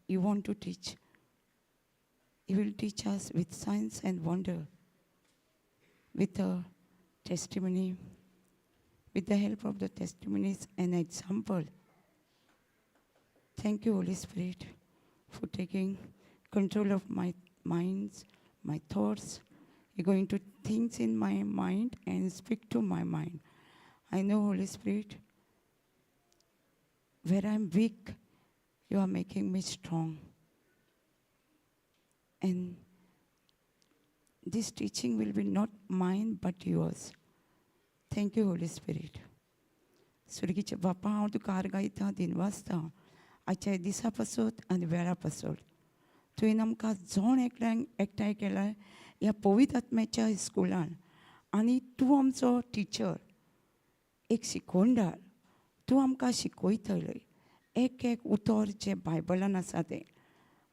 you want to teach. You will teach us with signs and wonder, with a testimony, with the help of the testimonies and example. Thank you, Holy Spirit, for taking control of my minds, my thoughts. You're going to think in my mind and speak to my mind. I know, Holy Spirit, where I'm weak, you are making me strong. And this teaching will be not mine, but yours. Thank you, Holy Spirit. स्वर्गीचे बापा, हांव तुका आर्गायता दिनवासता आजच्या दिसा पासून आनी वेळा पासून तुवें आमकां जोण एकठांय केला ह्या पवित्र आत्म्याच्या स्कुलान आनी तूं आमचो टिचर एक शिकोवणदार तूं आमकां शिकयतले एक एक उतर जे बायबलान आसा तें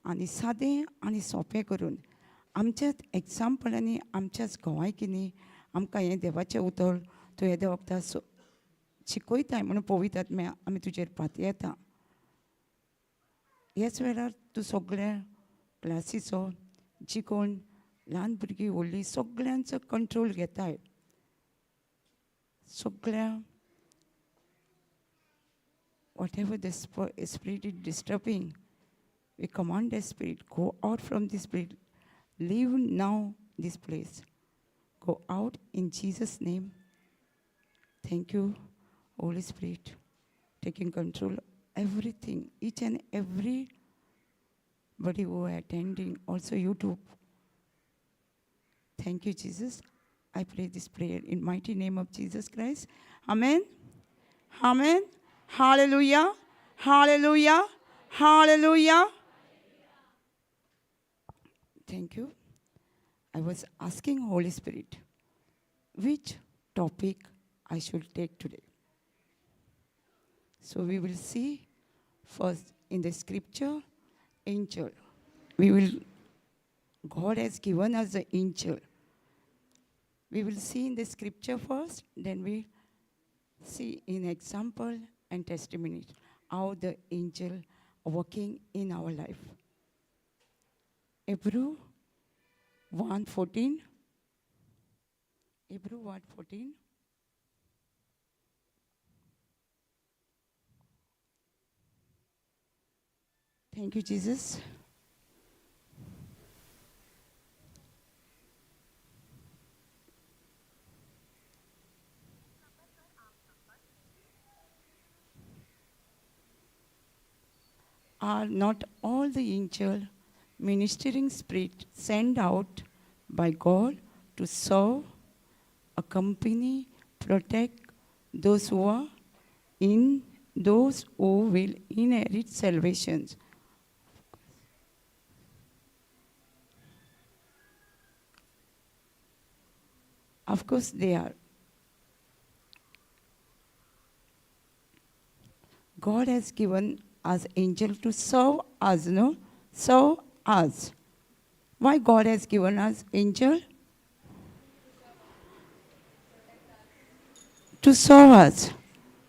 आनी सादें आनी सोंपें करून आमच्याच एग्जाम्पलांनी आमच्याच गोवायकिनी आमकां हें देवाचें उतर तूं येद्या वखदां शिकयताय म्हणून पवित्र आत्म्या आमी तुजेर फातीं येता. ह्याच वेळार तूं सगळ्या क्लासीचो जी कोण ल्हान भुरगीं व्हडलीं सगळ्यांचो कंट्रोल घेताय. सगळ्या whatever the spirit is disturbing, we command the spirit, go out from this spirit. Leave now this place. Go out in Jesus' name. Thank you, Holy Spirit, taking control of everything, each and everybody who are attending, also YouTube. Thank you, Jesus. I pray this prayer in mighty name of Jesus Christ. Amen. Amen. Hallelujah. Hallelujah. Hallelujah. Thank you. I was asking Holy Spirit which topic I should take today. So we will see first in the scripture, angel. God has given us the angel. We will see in the scripture first, then we see in example and testimony how the angel are working in our life. Hebrew 1:14. Hebrew 1:14. Thank you, Jesus. Are not all the angel ministering spirit sent out by God to serve, accompany, protect those who are in those who will inherit salvation? Of course they are. God has given us angel to serve us, no? Serve us. Why God has given us angel? To serve us.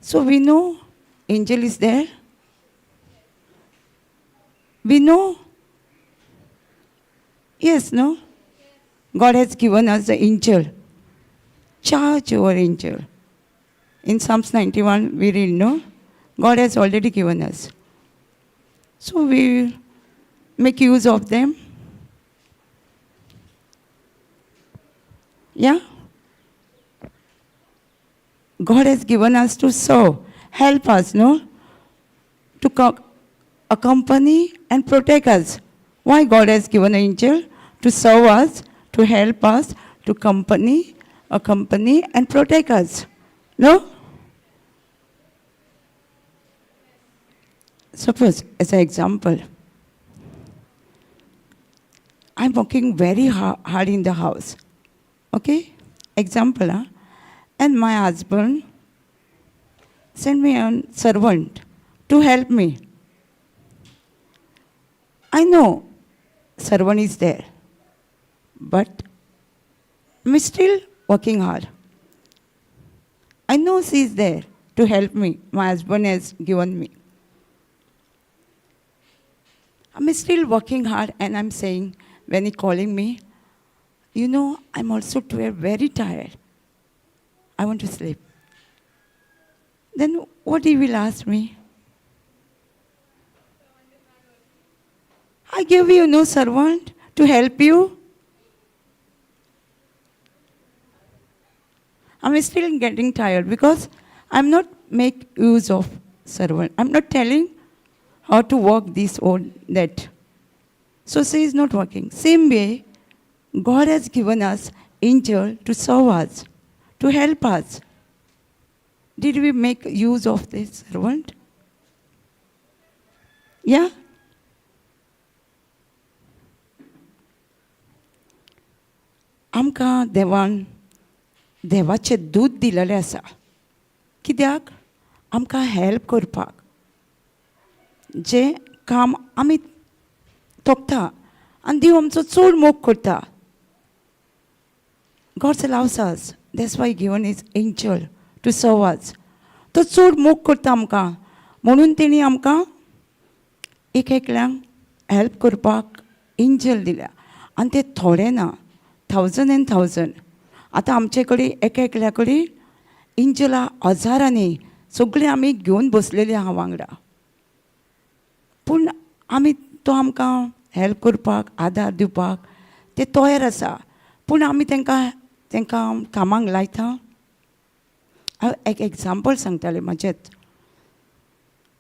So we know angel is there. We know. Yes, no? God has given us the angel. Charge over angel. In Psalms 91, we read, no? God has already given us. So we make use of them. Yeah? God has given us to serve, help us, no? To accompany and protect us. Why God has given an angel? To serve us, to help us, to accompany and protect us. No? Suppose, as an example, I'm working very hard in the house. Okay? Example, huh? And my husband sent me a servant to help me. I know servant is there, but I'm still working hard. I know she is there to help me. My husband has given me. I'm still working hard, and I'm saying, when he's calling me, I'm also very tired. I want to sleep. Then what he will ask me? I give you no servant to help you. I'm still getting tired because I'm not make use of servant. I'm not telling how to work this or that. So she is not working. Same way, God has given us angel to serve us, to help us. Did we make use of this servant? Yeah? आमकां देवाचें दूध दिलेलें आसा. कित्याक? आमकां help करपाक. जें काम आमी तोखता आनी देव आमचो चड मोग करता. God loves us. That's why He given His angel to serve us. तो चड मोग करता आमकां. म्हणून तेणी आमकां एक एकल्यांक हेल्प करपाक एंजल दिल्या. आनी ते थोडे ना, 1000 and 1000. आतां आमचे कडेन एका एकल्या कडेन एंजलां हजारांनी सगळीं आमी घेवन बसलेलीं आहा वांगडा. पूण आमी तो आमकां हेल्प करपाक, आदार दिवपाक ते तयार आसा. पूण आमी तांकां कामाक लायता. हांव एक एग्जाम्पल सांगतालें म्हाजेंच.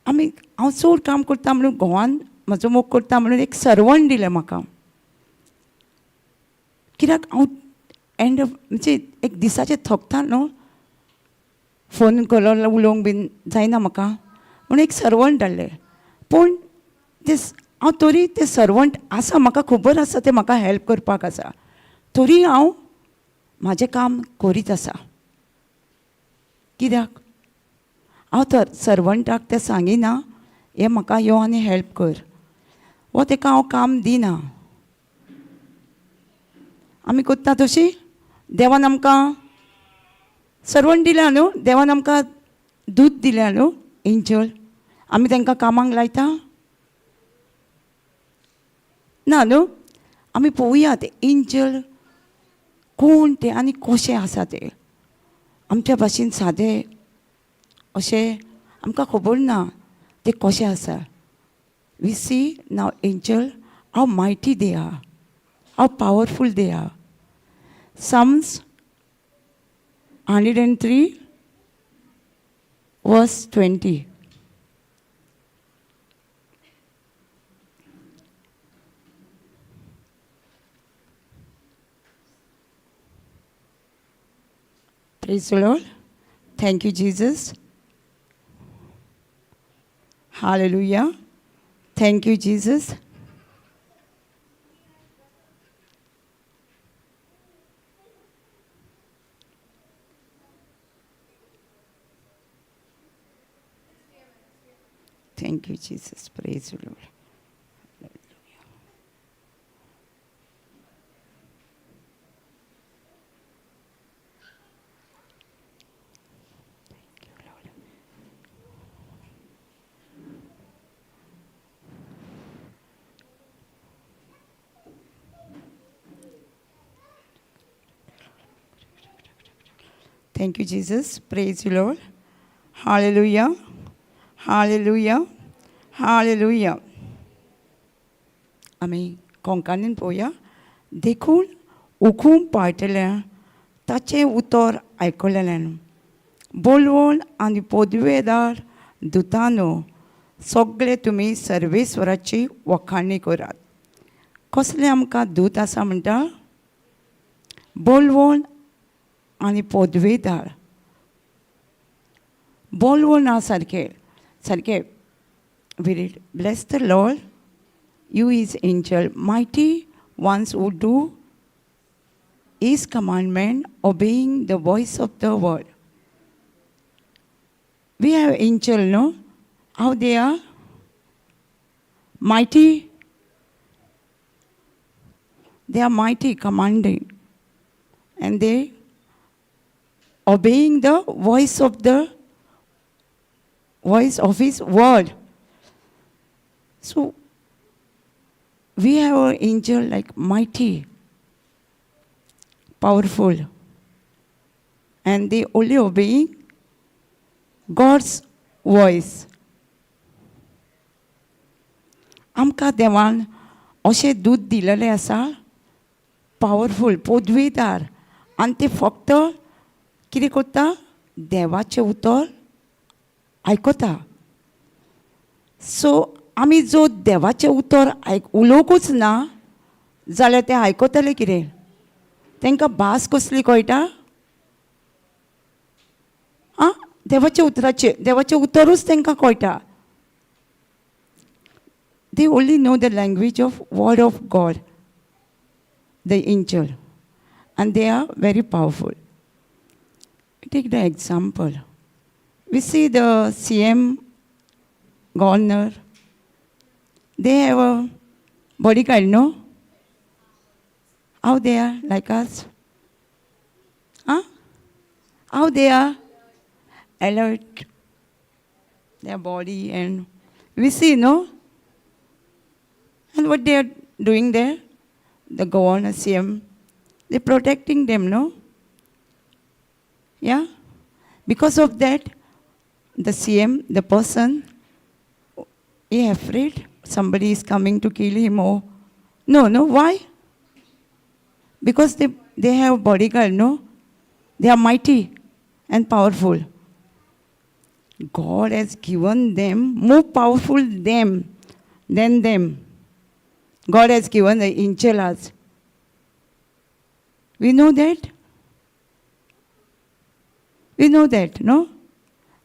हांव चड काम करता म्हणून घोवान म्हजो मोग करता म्हणून एक सर्वंट दिलें म्हाका. कित्याक हांव म्हणजे एक दिसाचें थकता न्हू, फोन करून उलोवंक बीन जायना म्हाका, म्हणून एक सर्वंट धाडलें. पूण हांव तरी ते सर्वंट आसा, म्हाका खबर आसा ते म्हाका हेल्प करपाक आसा, तरी हांव म्हाजें काम करीत आसा. कित्याक? हांव तर सर्वंटाक तें सांगिना हें म्हाका यो आनी हेल्प कर, वो ताका हांव काम दिना. आमी कोत्ता तशी. देवान आमकां सर्वंट दिल्या न्हू, देवान आमकां दूद दिल्या न्हू, एंजल. आमी तांकां कामाक लायता ना न्हू. आमी पळोवया ते एंजल कोण ते आनी कशे आसा ते. आमच्या भाशेन सादे अशें आमकां खबर ना ते कशे आसा. We see now angel how mighty they are, how powerful they are. Psalms 103 verse 20. Praise the Lord. Thank you, Jesus. Hallelujah. Thank you, Jesus. Thank you, Jesus. Praise the Lord. Hallelujah. Thank you, Lord. Thank you, Jesus. Praise you, Lord. Hallelujah. Hallelujah. Hallelujah. आमी कोंकणीन पळोवया. देखून उखूम पाळटल्या ताचें उतर आयकलेलें. बोलवण आनी पदवेदार दुतानो सगळे तुमी सर्वेस्वराची वखाणी करात. कसले आमकां दूत आसा म्हणटा? बोलवण आनी पदवेदार. बोलवण आसा सारकें. We read, bless the Lord, you His angel, mighty ones who do His commandment, obeying the voice of the word. We have angel, no? How they are? Mighty. They are mighty, commanding. And they obeying the voice of His word. So, we have an angel like mighty, powerful, and they only obeying God's voice. आमकां देवान अशें दूध दिलेलें आसा, powerful, पदवीदार, आनी ते फक्त कितें करता? देवाचें उतर आयकता. सो आमी जो देवाचें उतर उलोवंकूच ना जाल्यार ते आयकतले कितें? तांकां भास कसली कळटा? आं, देवाचें उतरूच तांकां कळटा. They only know the language of word of God, the angel, and they are very powerful. Take the example. We see the CM, governor, they have a bodyguard, no? How they are like us? Huh? How they are? Alert, their body, and we see, no? And what they are doing there? The governor, CM, they're protecting them, no? Yeah? Because of that, the CM, the person, is afraid somebody is coming to kill him or... No, why? Because they have bodyguard, no? They are mighty and powerful. God has given them more powerful than them. God has given the angel us. We know that? We know that, no?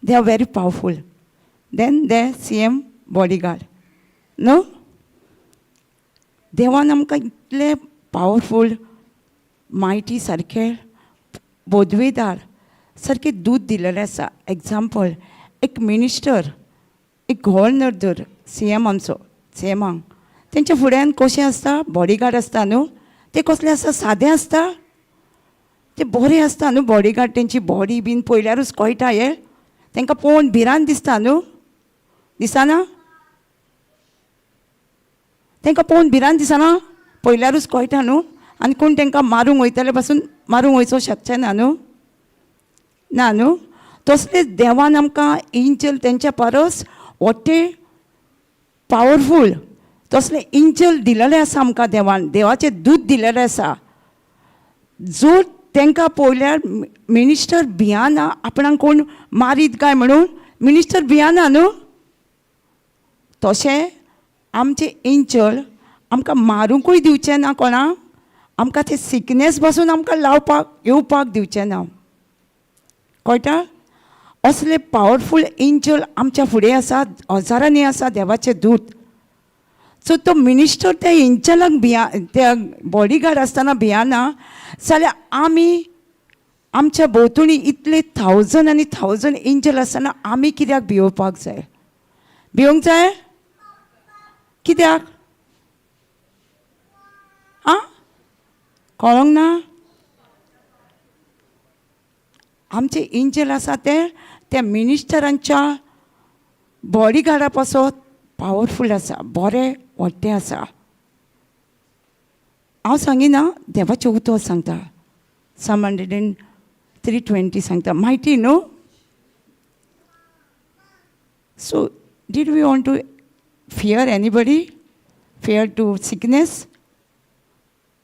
They are very powerful. Then the CM bodyguard. No? देवान आमकां इतले powerful, mighty सारखे, बोधवेदार सारखे दूध दिलेलें आसा. Example, एक minister, एक governor धर, CM आमचो, CMांक. तेंच्या फुड्यान कशें आसता? बॉडीगार्ड आसता न्हू. ते कसले आसता? सादे आसता. ते बरे आसता न्हू बॉडीगार्ड. तेंची बॉडी बीन पळयल्यारूच कळटा हे. तांकां पळोवन भिरांत दिसता न्हू. दिसना? तांकां पळोवन भिरांत दिसना? पळयल्यारूच कळटा न्हू. आनी कोण तांकां मारूंक वयतले पासून मारूंक वयचो शकचे ना न्हू. ना न्हू. तसलेच देवान आमकां एंजल तेंच्या परस व्हडटे पावरफूल तसले एंजल दिलेले आसा आमकां देवान. देवाचें दूध दिलेलें आसा. जो तांकां पळयल्यार मिनिस्टर भियाना आपणाक कोण मारीत काय म्हणून. मिनिस्टर भियाना न्हू. तशें आमचे एंजल आमकां मारूंकूय दिवचें ना कोणाक. आमकां ते सिकनेस पासून आमकां लावपाक येवपाक दिवचें ना. कळटा? असले पावरफूल एंजल आमच्या फुडें आसा. हजारांनी आसा देवाचें दूत. सो तो मिनिस्टर त्या एंजलाक त्या बॉडीगार्ड आसतना भियाना जाल्यार आमी आमच्या भोंवतणी इतले थावजंड आनी थावजंड एंजल आसतना आमी कित्याक भिवपाक जाय? भिवंक जाय? कित्याक? आं? कळोंक ना? आमचे एंजल आसा ते त्या मिनिस्टरांच्या बॉडीगार्डा पासत पावरफूल आसा. बरें व्हडटे आसा. हांव सांगिना देवाचें उतर सांगता. Psalm 103:20 सांगता. मायटी न्हू. सो did we want to fear anybody? Fear to sickness?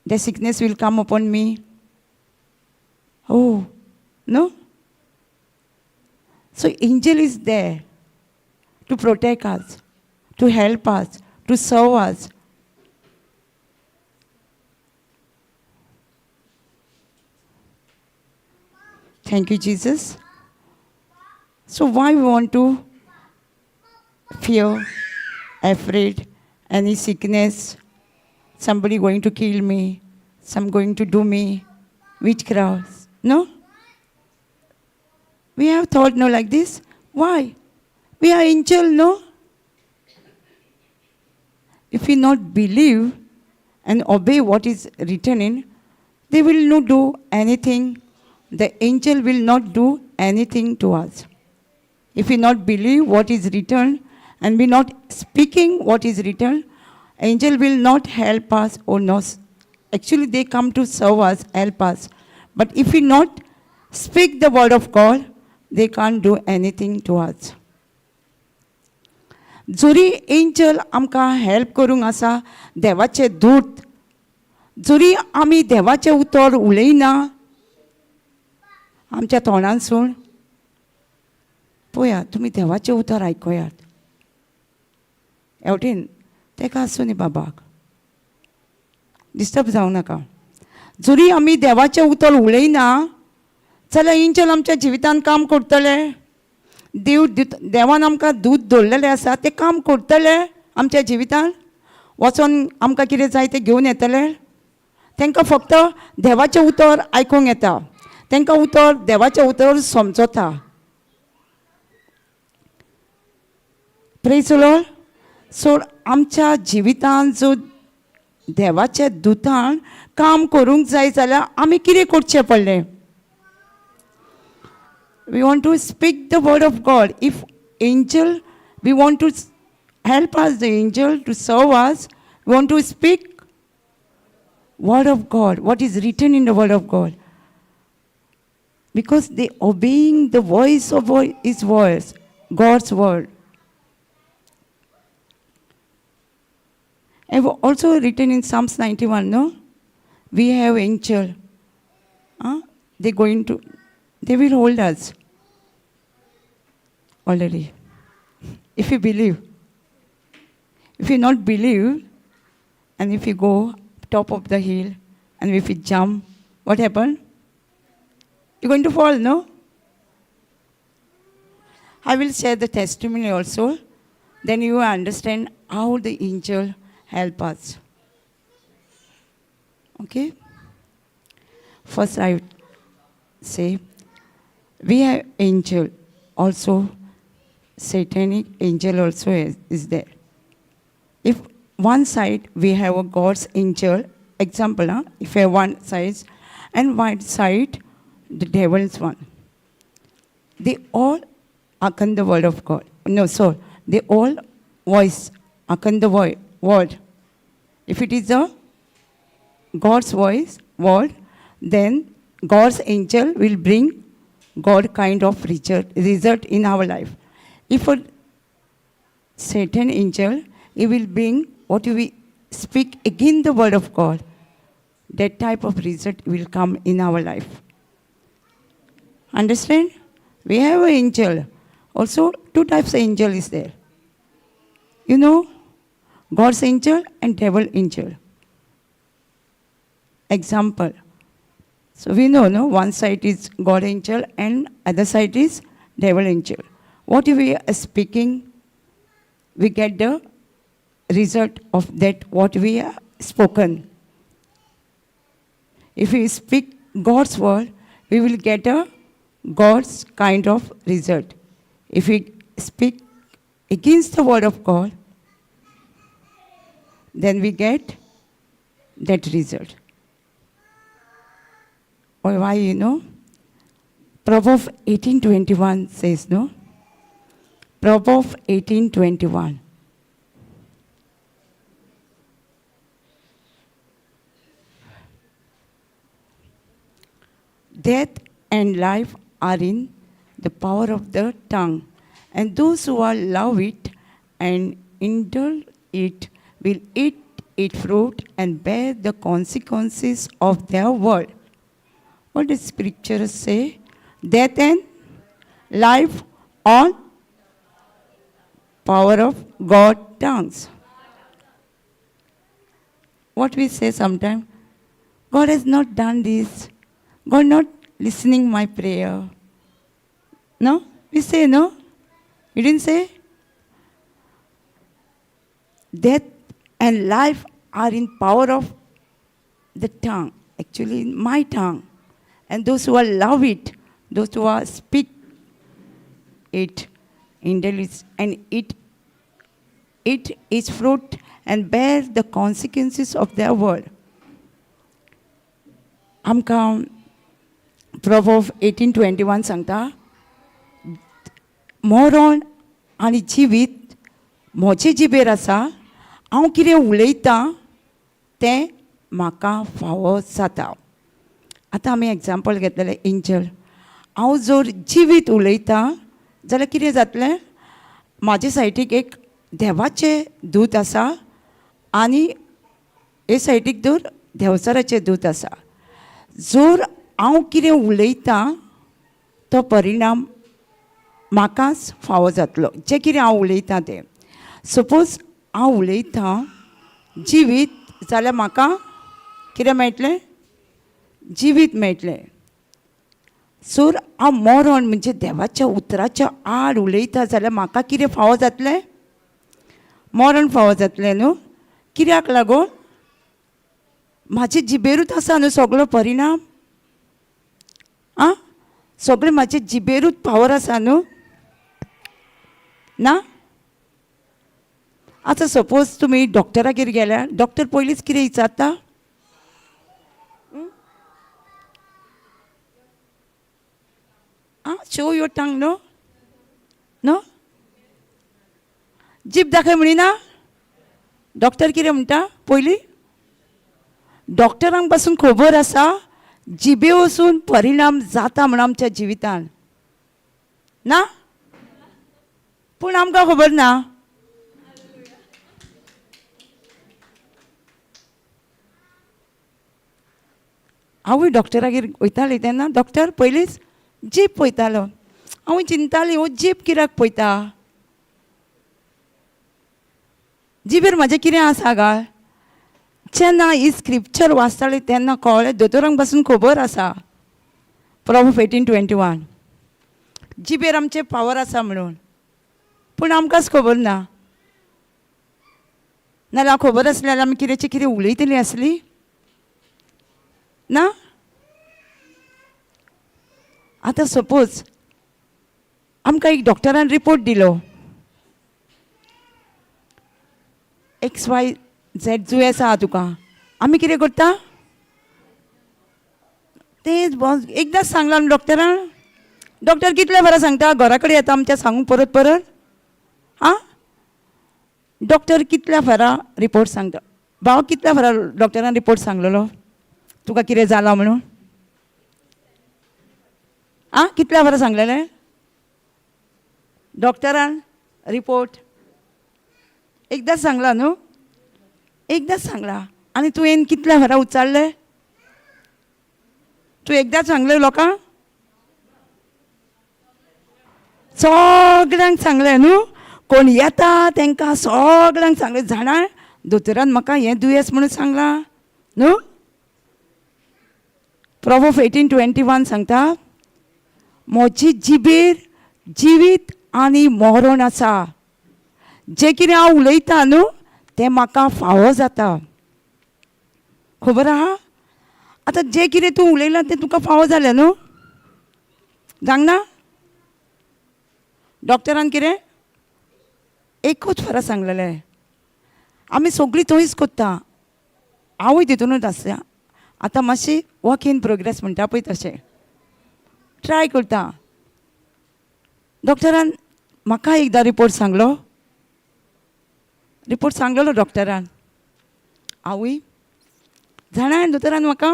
The sickness will come upon me. Oh, no? So angel is there to protect us, to help us, to serve us. Thank you, Jesus. So why we want to fear, afraid, any sickness, somebody going to kill me, some going to do me, witchcraft? No? We have thought no like this. Why? We are angel, no? If we not believe and obey what is written in, they will not do anything. The angel will not do anything to us. If we not believe what is written and we not speaking what is written, Angel will not help us or no. Actually, they come to serve us, help us. But if we not speak the word of God, they can't do anything to us. जोरी angel आमकां help करूंक आसा, देवाचे दूत, जोरी आमी देवाचे उतर उलयना आमच्या तोंडांसून, पळयात तुमी देवाचे उतर आयकयात. हेवटेन तेका आसूं न्ही बाबाक, डिस्टर्ब जावं नाका. जोरी आमी देवाचे उतर उलयना जाल्यार एंजल आमच्या जिवितांत काम करतले. देवान आमकां दूत दवरलेलें आसा, तें काम करतले आमच्या जिवितांत. वचोन आमकां कितें जाय तें घेवन येतले. तांकां फक्त देवाचें उतर आयकूंक येता, तांकां उतर देवाचें उतर समजता. Praise the Lord. सो आमच्या जिवितांत जो देवाच्या दुतान काम करूंक जाय जाल्यार आमी कितें करचें पडलें? We want to speak the word of God. If angel, we want to help us, the angel to serve us, we want to speak word of God, what is written in the word of God. Because they obeying the voice of his voice, God's word. I've also written in Psalms 91, no? We have angel. They will hold us already. If you believe. If you not believe, and if you go top of the hill, and if you jump, what happened? You're going to fall, no? I will share the testimony also. Then you will understand how the angel help us. Okay? First I would say, we have angel also, satanic angel also is there. If one side we have a God's angel, example, if you have one side, and one side the devil's one. They all hearken the word of God. They all voice, hearken the word. If it is a God's voice, word, then God's angel will bring God kind of result in our life. If a Satan angel, he will bring what we speak against the word of God. That type of result will come in our life. Understand? We have an angel. Also, two types of angel is there. You know, God's angel and devil angel. Example. So we know, no, one side is God angel and other side is devil angel. What we are speaking, we get the result of that what we have spoken. If we speak God's word, we will get a God's kind of result. If we speak against the word of God, then we get that result. Or why, you know? Proverbs 18:21 says, no? Proverbs 18:21. Death and life are in the power of the tongue, and those who love it and indulge it will eat its fruit and bear the consequences of their word. What does scripture say? Death and life on power of God's tongues. What we say sometimes, God has not done this. God not listening my prayer. No? We say no? You didn't say? Death and life are in power of the tongue. Actually, in my tongue. And those who love it, those who speak it, indulge and eat its fruit and bear the consequences of their word. आमकां Proverbs 18:21 सांगता, मरण आनी जिवीत म्हजे जिबेर आसा हांव कितें उलयतां तें म्हाका फावो जाता. आतां आमी एग्जाम्पल घेतलेलें एंजल. हांव जर जिवीत उलयतां जाल्यार कितें जातलें? म्हाजे सायडीक एक देवाचें दूत आसा आनी हे सायडीक तर देंवचाराचें दूत आसा. जर हांव कितें उलयतां तो परिणाम म्हाकाच फावो जातलो. जें कितें हांव उलयतां तें. सपोज हांव उलयतां जिवीत जाल्यार म्हाका कितें मेळटलें? जिवीत मेळटलें. जर हांव मरण म्हणजे देवाच्या उतराच्या आड उलयतां जाल्यार म्हाका कितें फावो जातलें? मरण फावो जातलें न्हू. कित्याक लागून? म्हाजे जिबेरूच आसा न्हू सगळो परिणाम. आं सगळें म्हाजे जिबेरूच पावर आसा न्हू. ना? आतां सपोज तुमी डॉक्टरागेर गेल्यार डॉक्टर पयलींच कितें विचारता? शो युअर टंग न्हू. न्हू जीब दाखय म्हणिना. डॉक्टर कितें म्हणटा पयलीं? डॉक्टरांक पासून खबर आसा जिबे वचून परिणाम जाता म्हणून आमच्या जिवितान. ना? पूण आमकां खबर ना. हांवूय डॉक्टरागेर वयतालीं तेन्ना डॉक्टर पयलींच जीब पळयतालो. हांव चिंतालीं हो जीब कित्याक पळयता? जिबेर म्हाजें कितें आसा काय? जेन्ना ही स्क्रिप्चर वाचतालीं तेन्ना कळ्ळें दोतोरांक पासून खबर आसा. Proverbs 18:21 जिबेर आमचे पावर आसा म्हणून. पूण आमकांच खबर ना. नाल्यार खबर आसली जाल्यार आमी कितेंचें कितें उलयतलीं आसलीं. ना? आतां सपोज आमकां एक डॉक्टरान रिपोर्ट दिलो XYZ दुयेंस आहा तुका. आमी कितें करता? तेंच एकदांच सांगलां न्हू डॉक्टरान. डॉक्टर कितल्या वरां सांगता? घरा कडेन येता आमच्या सांगूंक परत परत. आं डॉक्टर कितल्या वरां रिपोर्ट सांगता? भाव कितल्या वरां डॉक्टरान रिपोर्ट सांगलेलो तुका कितें जालां म्हणून? कितल्या वरां सांगलेलें डॉक्टरान रिपोर्ट? एकदांच सांगला न्हू. एकदांच सांगला. आनी तुवें कितल्या वरां उचारलें? तूं एकदांच सांगलें लोकांक? सगळ्यांक सांगलें न्हू. कोण येता तांकां सगळ्यांक सांगलें. जाणा दोतोरान म्हाका हें दुयेंस म्हणून सांगलां न्हू. Proverbs 18:21 सांगता म्हजी जिबेर जिवीत आनी मरण आसा. जें कितें हांव उलयतां न्हू तें म्हाका फावो जाता. खबर आहा? आतां जें कितें तूं उलयलां तें तुका फावो जालें न्हू. जावंक डॉक्टरान कितें एकूच वरां सांगलेलें. आमी सगळीं थंयच कोत्ता. हांवूय तितूनच आसा. आतां मातशी वर्क इन प्रोग्रेस म्हणटा पळय तशें ट्राय करता. डॉक्टरान म्हाका एकदां रिपोर्ट सांगलो. रिपोर्ट सांगलेलो डॉक्टरान. हांवूय जाणा दोतोरान म्हाका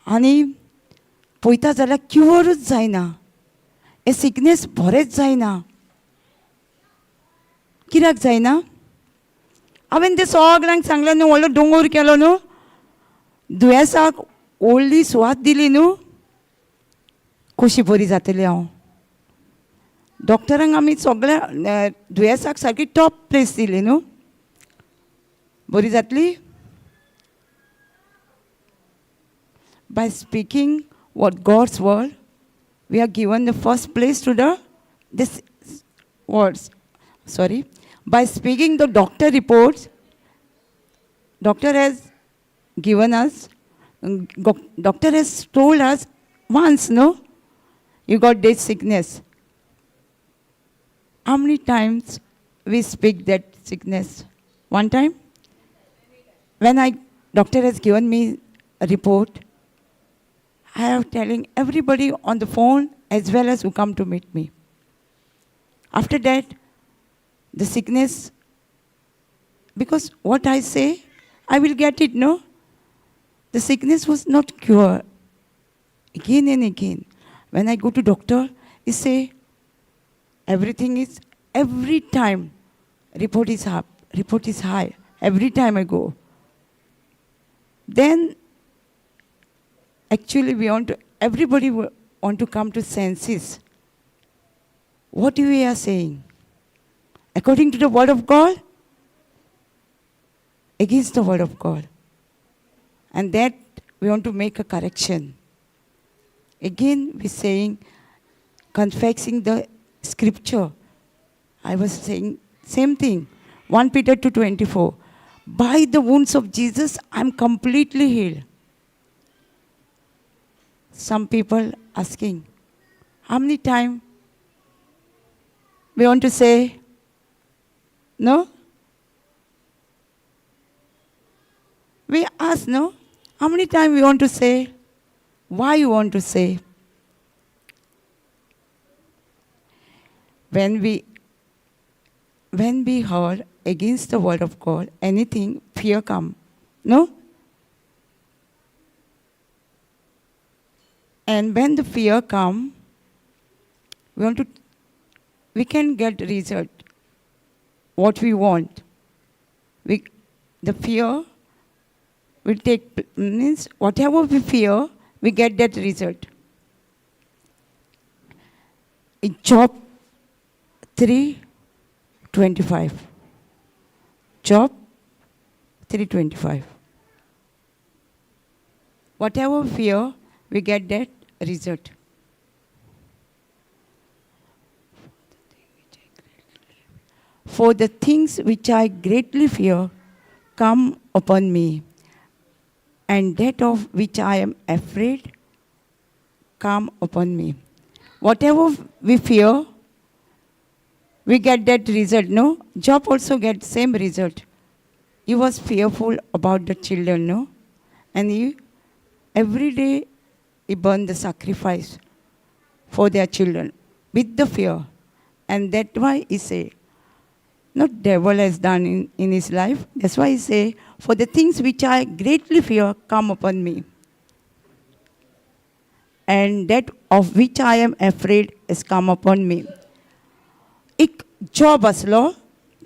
आनी पळयता जाल्यार क्युअरूच जायना. हे सिकनेस बरेंच जायना. कित्याक जायना? हांवें तें सगळ्यांक सांगलें न्हू. व्हडलो दोंगर केलो न्हू. दुयेंसाक व्हडली सुवात दिली न्हू. कशी बरी जातली हांव. डॉक्टरांक आमी सगळ्या दुयेंसाक सारकी टॉप प्लेस दिली न्हू. बरी जातली. By speaking what God's word, we are given the first place to this words. Sorry. By speaking the doctor reports, doctor has given us, doctor has told us once, no, you got this sickness. How many times we speak that sickness? One time? When doctor has given me a report, I am telling everybody on the phone as well as who come to meet me. After that, The sickness, because what I say, I will get it, no? The sickness was not cured. Again and again. When I go to doctor, he say, everything is, every time, report is up, report is high. Every time I go. Then, actually everybody want to come to senses. What we are saying? According to the word of God, against the word of God. And that we want to make a correction. Again, we're saying, confessing the scripture. I was saying same thing. 1 Peter 2:24. By the wounds of Jesus, I'm completely healed. Some people asking, how many times we want to say, no? We ask, no? How many times we want to say? Why you want to say? When we heard against the word of God, anything, fear come. No? And when the fear come, we can get result. What we want. The fear will take, means whatever we fear, we get that result. In Job 3:25. Job 3:25. Whatever fear, we get that result. For the things which I greatly fear come upon me, and that of which I am afraid come upon me. Whatever we fear, we get that result, no? Job also gets same result. He was fearful about the children, no? And every day he burned the sacrifice for their children with the fear. And that's why he say, not devil has done in his life. That's why he say, for the things which I greatly fear come upon me. And that of which I am afraid has come upon me. एक job असलो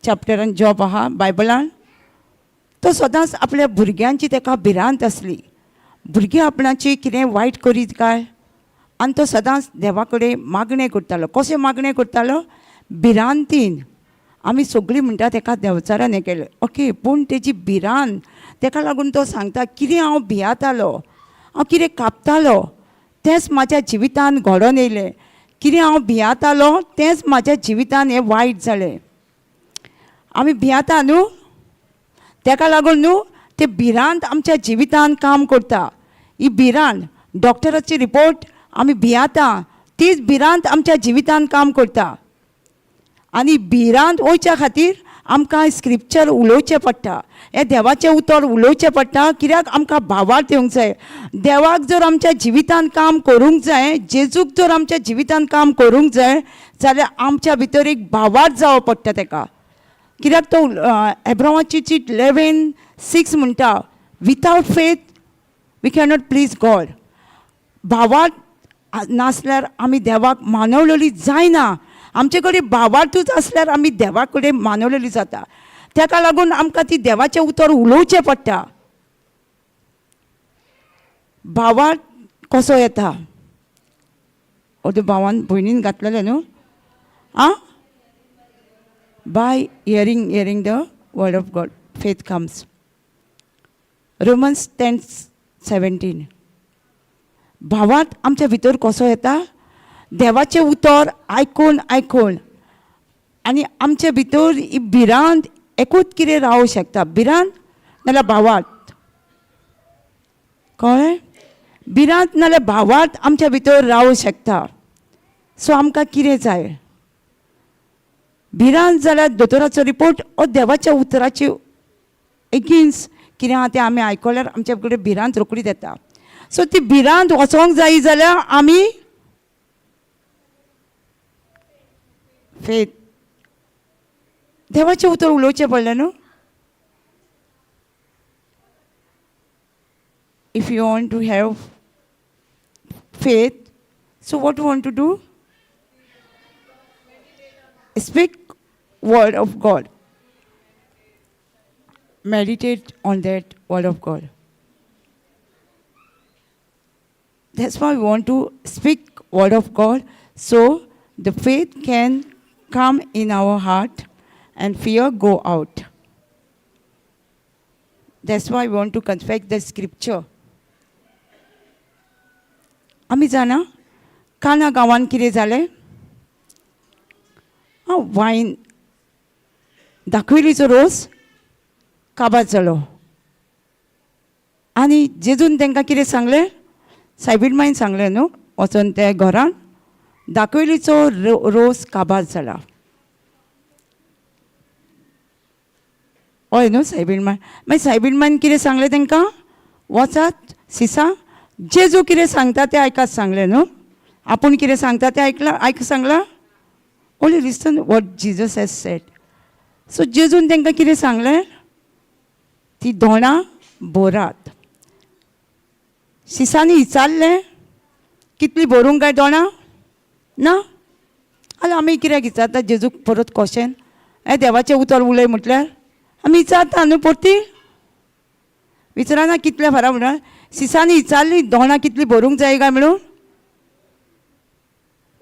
चॅप्टरान job आहा बायबलान तो सदांच आपल्या भुरग्यांची ताका भिरांत आसली भुरगीं आपणाची कितें वायट करीत काय आनी तो सदांच देवा कडेन मागणें करतालो कशें मागणें करतालो भिरांतीन आमी सगळीं म्हणटा ताका देवचारान हें केलें ओके पूण तेजी भिरांत ताका लागून तो सांगता कितें हांव भियातालो हांव कितें कापतालो तेंच म्हाज्या जिवितान घडोवन येयलें कितें हांव भियातालो तेंच म्हाज्या जिवितान हें वायट जालें आमी भियाता न्हू ताका लागून न्हू ते भिरांत आमच्या जिवितान काम करता ही भिरांत डॉक्टराची रिपोर्ट आमी भियाता तीच भिरांत आमच्या जिवितान काम करता आनी भिरांत वयच्या खातीर आमकां स्क्रिप्चर उलोवचें पडटा हे देवाचें उतर उलोवचें पडटा कित्याक आमकां भावार्थ येवंक जाय देवाक जर आमच्या जिवितान काम करूंक जाय जेजूक जर आमच्या जिवितान काम करूंक जाय जाल्यार आमच्या भितर एक भावार्थ जावो पडटा ताका कित्याक तो एब्रामाची चीट 11:6 म्हणटा without faith we cannot please God भावार्थ नासल्यार आमी देवाक मानवलेली जायना आमचे कडेन भावार्थूच आसल्यार आमी देवा कडेन मानवलेली जाता ताका लागून आमकां ती देवाचें उतर उलोवचें पडटा भावार्थ कसो येता अर्दे भावान भयणीन घातलेलें न्हू आं by hearing the word of God faith comes Romans 10:17 भावार्थ आमच्या भितर कसो येता देवाचें उतर आयकून आनी आमचे भितर ही भिरांत एकूच कितें रावूं शकता भिरांत नाल्यार भावार्थ कळ्ळें भिरांत नाल्यार भावार्थ आमच्या भितर रावूं शकता सो आमकां कितें जाय भिरांत जाल्यार दोतोराचो रिपोर्ट ओ देवाच्या उतराची एगेन्स्ट कितें आहा तें आमी आयकल्यार आमच्या कडेन भिरांत रोखडीच येता सो ती भिरांत वचोंक जाय जाल्यार आमी फेथ देवाचें उतर उलोवचें पडलें न्हू. If you want to have faith, so what you want to do? Speak word of God. Meditate on that word of God. That's why we want to speak word of God, so the faith can come in our heart and fear go out. That's why we want to confess the scripture. आमी जाणा काना गांवांत कितें जालें? वायन दाखयलीचो रोस काबार जालो. आनी जेजून तांकां कितें सांगलें? सायबीण मायन सांगलें न्हू, वचोन त्या घरान दाखयलीचो रोस काबार जाला. हय न्हू सायबीण माय. मागीर सायबीण मायन कितें सांगलें तांकां? वचात सिसा, जेजू कितें सांगता तें आयकात सांगलें न्हू. आपूण कितें सांगता तें आयक सांगलां. Only listen what Jesus has said. So जेजून तांकां कितें सांगलें? ती दोणां बोरात. सिसांनी विचारलें कितलीं भरूंक काय दोणां? ना. जाल्यार आमी कित्याक विचारता जेजूक परत क्वेश्चन? देवाचें उतर उलय म्हटल्यार आमी विचारता न्हू परती. विचारना कितले फरा म्हणून. सिसांनी विचारली दोणां कितलीं भरूंक जाय काय म्हणून?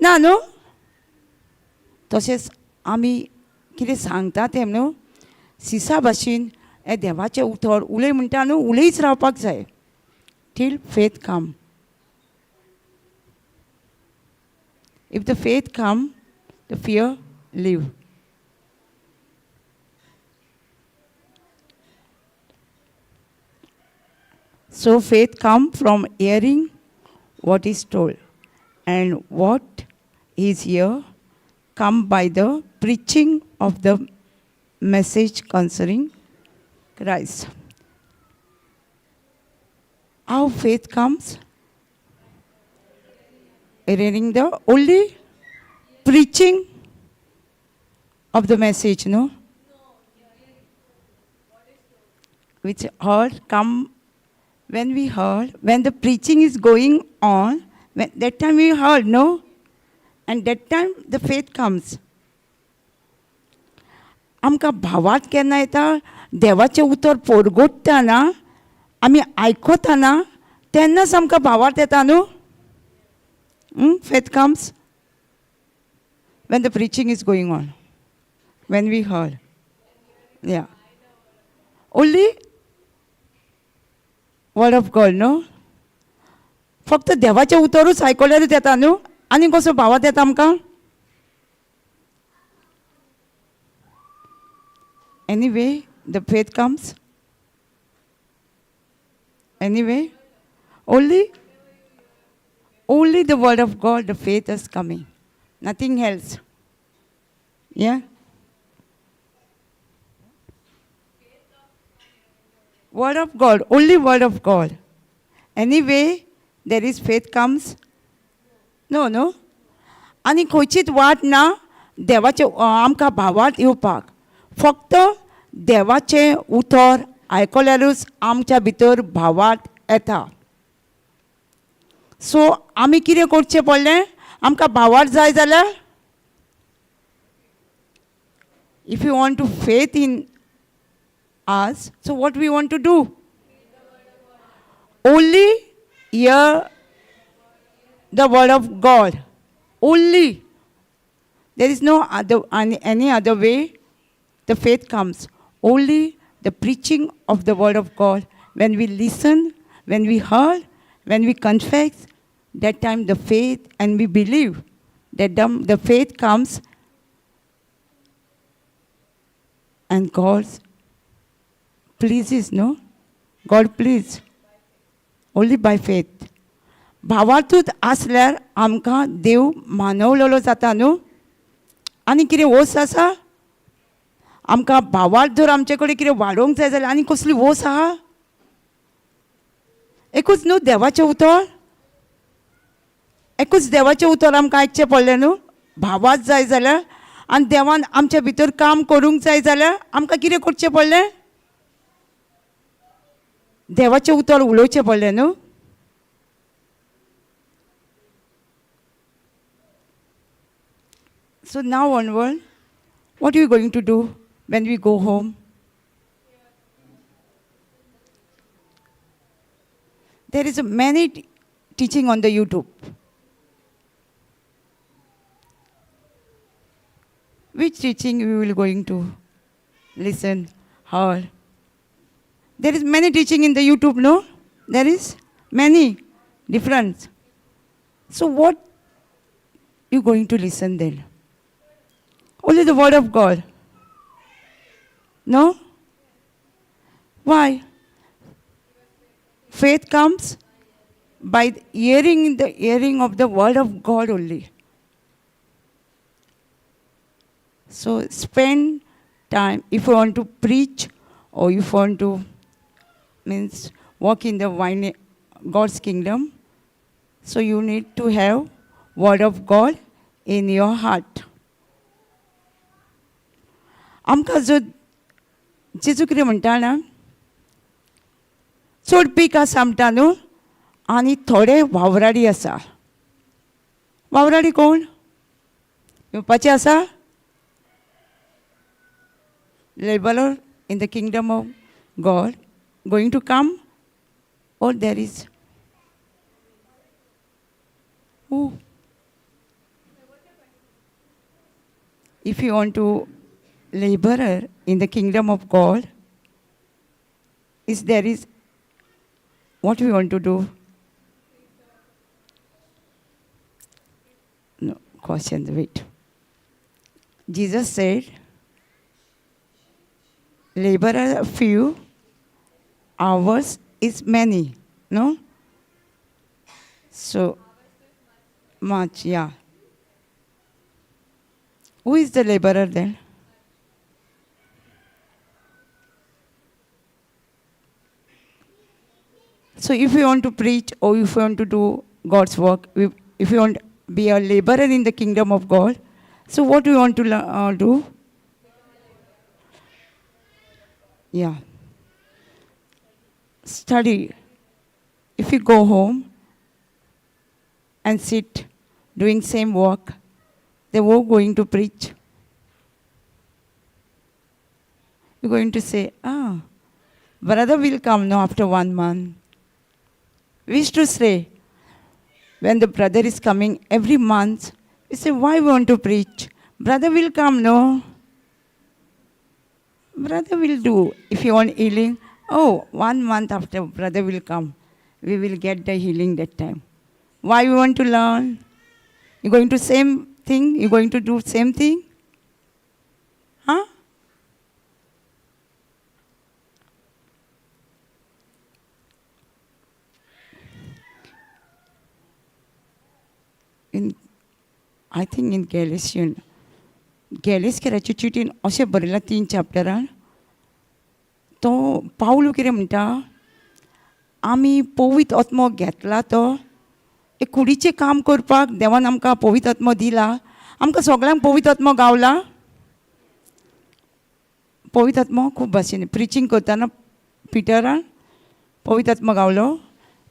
ना न्हू. तशेंच आमी कितें सांगता तें न्हू सिसा भाशेन हें देवाचें उतर उलय म्हणटा न्हू उलयच रावपाक जाय. Till faith come. If the faith come, the fear leave. So faith come from hearing what is told, and what is here come by the preaching of the message concerning Christ. How faith comes? Hearing the only preaching of the message, no? Which heard come when we heard, when the preaching is going on, when that time we heard, no? And that time the faith comes. आमकां भावार्थ केन्ना येता? देवाचें उतर पोरगोट्टाना आमी आयकताना तेन्नाच आमकां भावार्थ येता न्हू. Faith comes when the preaching is going on, when we heard. Yeah. Only word of God, no? फक्त देवाचें उतरूच आयकल्यारूच येता न्हू. आनी कसो भावार्थ येता आमकां? Anyway, the faith comes. Anyway, only the word of God, the faith is coming. Nothing else. Yeah? Word of God, only word of God. Anyway, there is faith comes. No. आनी खंयचीच वाट ना देवाचे आमकां भावार्थ येवपाक. फक्त देवाचें उतर आयकल्यारूच आमच्या भितर भावार्थ येता. सो आमी कितें करचें पडलें? आमकां भावार्थ जाय जाल्यार if you want to faith in us, so what we want to do? Only hear the word of God. Only. There is no other any other way the faith comes. Only the preaching of the word of God. When we listen, when we heard, when we confess, that time the faith and we believe that the faith comes and God pleases, no? God please. Only by faith. भावार्थूच आसल्यार आमकां देव मानवलेलो जाता न्हू. आनी कितें वोस आसा? आमकां भावार्थ जर आमचे कडेन कितें वाडोवंक जाय जाल्यार आनी कसली वोस आहा? एकूच न्हू देवाचें उतर. एकूच देवाचें उतर आमकां आयकचें पडलें न्हू. भावार्थ जाय जाल्यार आनी देवान आमच्या भितर काम करूंक जाय जाल्यार आमकां कितें करचें पडलें? देवाचें उतर उलोवचें पडलें न्हू. So now onward, what are you going to do when we go home? There is many teaching on the YouTube. Which teaching we will going to listen, hear? There is many teaching in the YouTube, no? There is many different. So what you going to listen then? Only the word of God. No? Why? Faith comes by the hearing of the word of God only. So spend time, if you want to preach or if you want to walk in the God's kingdom, so you need to have word of God in your heart. आमकां जो जेजू कितें म्हणटा ना, चड peak आसा म्हणटा न्हू आनी थोडे वावराडी आसा. वावराडी कोण? येवपाचे आसा? Laborer in the kingdom of God going to come, or there is who? If you want to laborer in the kingdom of God, there is what we want to do? No, question, wait. Jesus said, laborer are few, hours is many, no? So, much, yeah. Who is the laborer then? So if you want to preach or if you want to do God's work, if you want to be a laborer in the kingdom of God, so what do you want to do? Yeah. Study. If you go home and sit doing same work, they were going to preach. You're going to say, brother will come now after 1 month. We used to say, when the brother is coming every month, we say, why we want to preach? Brother will come, no? Brother will do. If you want healing, 1 month after brother will come, we will get the healing that time. Why we want to learn? You're going to same thing? You're going to do same thing? Huh? I think in Galatians केराची चिटीन अशें बरयलां 3 चॅप्टरान. तो Paulo कितें म्हणटा, आमी पवित्र आत्मो घेतला तो एक कुडीचें काम करपाक देवान आमकां पवित्र आत्मो दिला. आमकां सगळ्यांक पवित्र आत्मो गावला. पवित्र आत्मो खूब भाशेन प्रिचींग करतना पिटरान पवित्र आत्मो गावलो.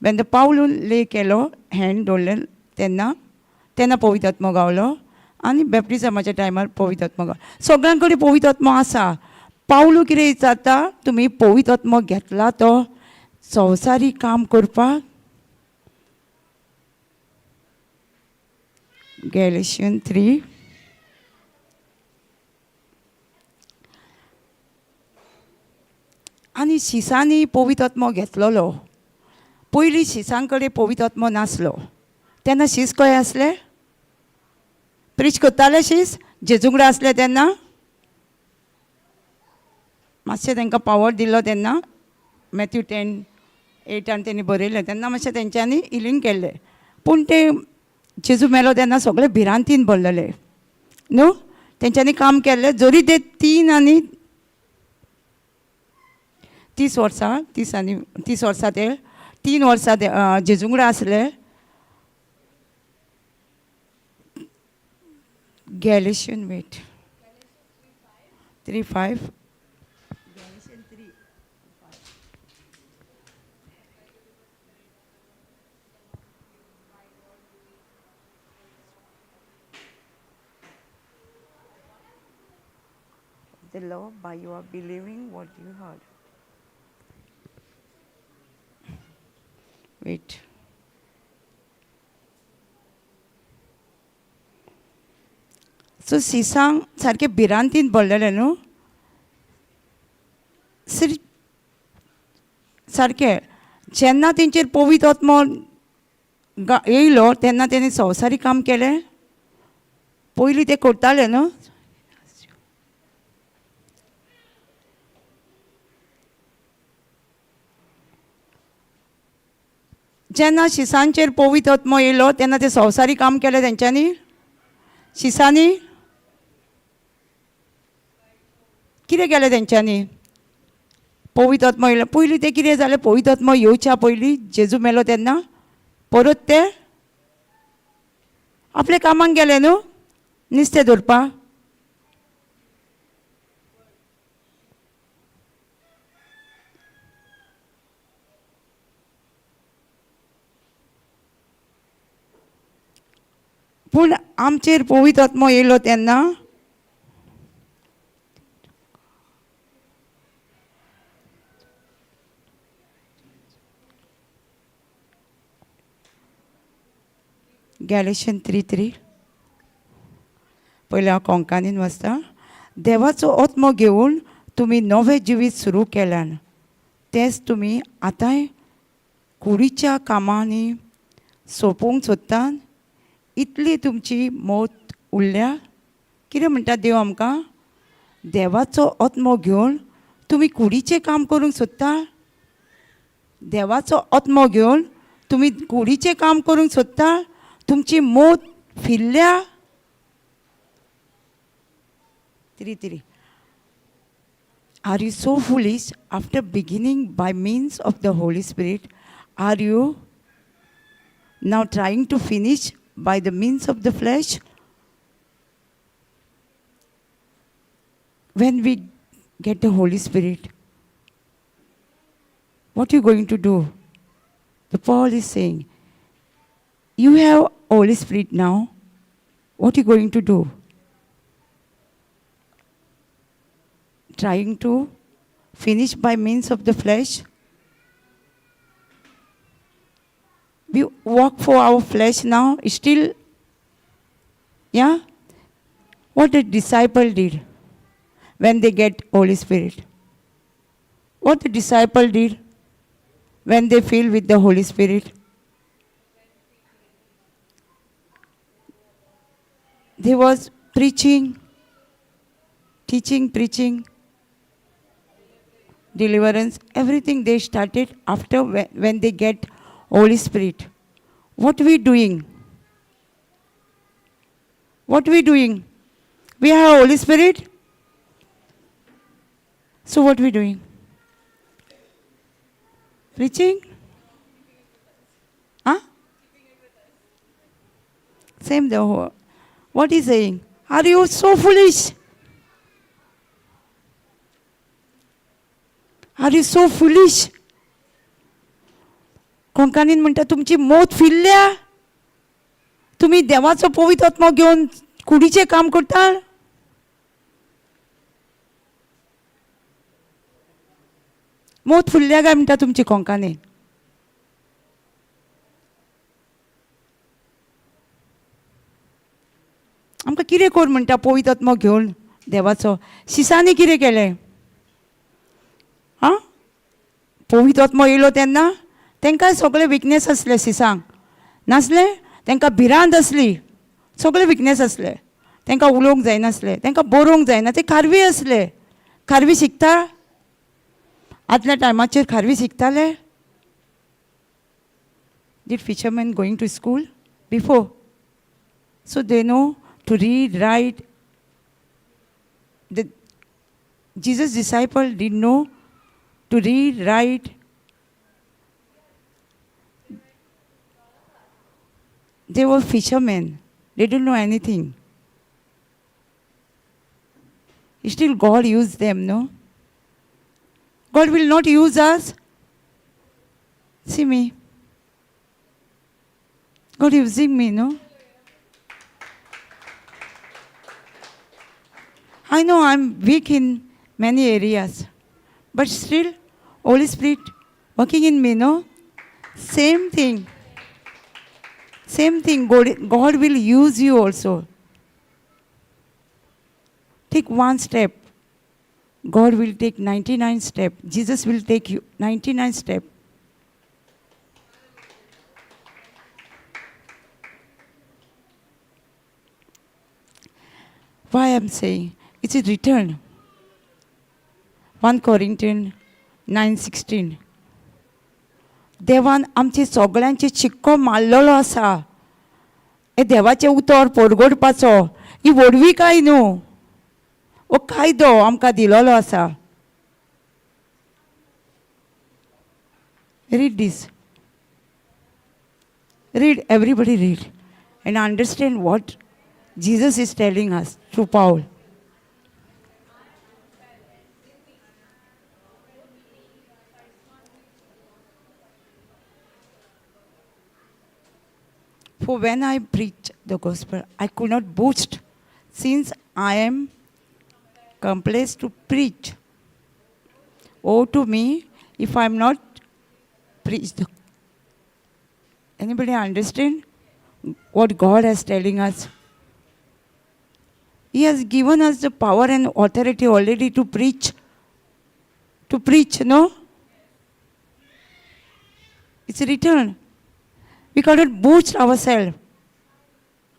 वेन द पावलो ले केलो हँड दवरलें तेन्ना पवित्र आत्मो गावलो. आनी बॅप्टिजमाच्या टायमार पवित्र आत्मो गावलो. सगळ्यां कडेन पवित्र आत्मो आसा. पावलो कितें विचारता, तुमी पवित्र आत्मो घेतला तो संवसारी काम करपाक. Galatians 3. आनी शिसांनी पवित्र आत्मो घेतलोलो. पयलीं शिसां कडेन पवित्र आत्मो नासलो. तेन्ना शीस खंय आसले? प्रीच करताले शीस जेजू कडेन आसले तेन्ना. मातशें तांकां पावर दिलो तेन्ना. मॅथ्यू 10:8 तेणी बरयलें तेन्ना मातशें तेंच्यांनी हिलींग केल्लें. पूण ते जेजू मेलो तेन्ना सगळे भिरांतीन भरलेले न्हू. तेंच्यांनी काम केल्लें. जरी ते 3 आनी 30 वर्सां ते 3 वर्सां जेजू कडेन आसले. Galatians, wait. 3:5. The law by your believing what you heard. Wait. So सिसांग सारखे भिरांतीन पडलेले न्हू सारखे जेन्ना तेंचेर पवित्र आत्मो येयलो तेन्ना तेणी संवसारी काम केलें पयलीं ते करताले न्हू जेन्ना शिसांचेर पवित्र आत्मो येयलो तेन्ना ते संवसारी काम केलें तेंच्यांनी शिसांनी कितें केलें तेंच्यांनी पवित्र आत्मो येयलो पयलीं ते कितें जालें पवित्र आत्मो येवच्या पयलीं जेजू मेलो तेन्ना परत ते आपल्या कामाक गेले न्हू नुस्तें धरपाक पूण आमचेर पवित्र आत्मो येयलो तेन्ना गॅलेशियन 3:3 पयलीं हांव कोंकणीन वाचतां देवाचो आत्मो घेवन तुमी नवें जिवीत सुरू केल्यान तेंच तुमी आतांय कुडीच्या कामांनी सोंपोवंक सोदतात इतली तुमची मौत उरल्या कितें म्हणटा देव आमकां देवाचो आत्मो घेवन तुमी कुडीचें काम करूंक सोदता देवाचो आत्मो घेवन तुमी कुडीचें काम करूंक सोदता तुमची मौत फिरल्या 3:3 Are you so foolish after beginning by means of the Holy Spirit? Are you now trying to finish by the means of the flesh? When we get the Holy Spirit, what are you going to do? The Paul is saying, you have Holy Spirit now. What are you going to do? Trying to finish by means of the flesh? We walk for our flesh now, still, yeah? What the disciple did when they get Holy Spirit? What the disciple did when they fill with the Holy Spirit? They was preaching, teaching, preaching, deliverance, everything they started after when they get Holy Spirit. What we doing? What we doing? We have Holy Spirit. So what we doing? Preaching? Huh? Same the whole. What is saying? Are you so foolish? Are you so foolish? कोंकणीन म्हणटा तुमची मौत फिरल्या तुम्ही देवाचो पवित्र आत्मो घेवन कुडीचें काम करता मौत फुल्ल्या काय म्हणटा तुमची कोंकणीन आमकां कितें कोर म्हणटा पवित्र आत्मो घेवन देवाचो शिसांनी कितें केलें आं पवित्र आत्मो येयलो तेन्ना तांकां सगळे विकनेस आसले सिसांक नासले तांकां भिरांत आसली सगळे विकनेस आसले तांकां उलोवंक जायनासलें तांकां बरोवंक जायना ते खारवी आसले खारवी शिकता आदल्या टायमाचेर Kharvi शिकताले Did fishermen going to school before? So they know to read, write. The Jesus' disciple didn't know to read, write. They were fishermen. They didn't know anything. Still God used them, no? God will not use us. See me. God using me, no? I know I'm weak in many areas, but still, Holy Spirit working in me, no? Same thing. Same thing. God will use you also. Take one step. God will take 99 steps. Jesus will take you 99 steps. Why I'm saying? It's a return. 1 Corinthians 9:16. देवान आमचे सगळ्यांचे चिक्को मारलेलो आसा. हे देवाचे उतर परगडपाचो ही व्हडवी काय न्हू. हो कायदो आमकां दिलेलो आसा. Read this. Read, everybody read. And understand what Jesus is telling us through Paul. For when I preach the gospel, I could not boast, since I am compelled to preach. Woe to me if I am not preached. Anybody understand what God is telling us? He has given us the power and authority already to preach. To preach, no? It's written. We cannot boast ourselves.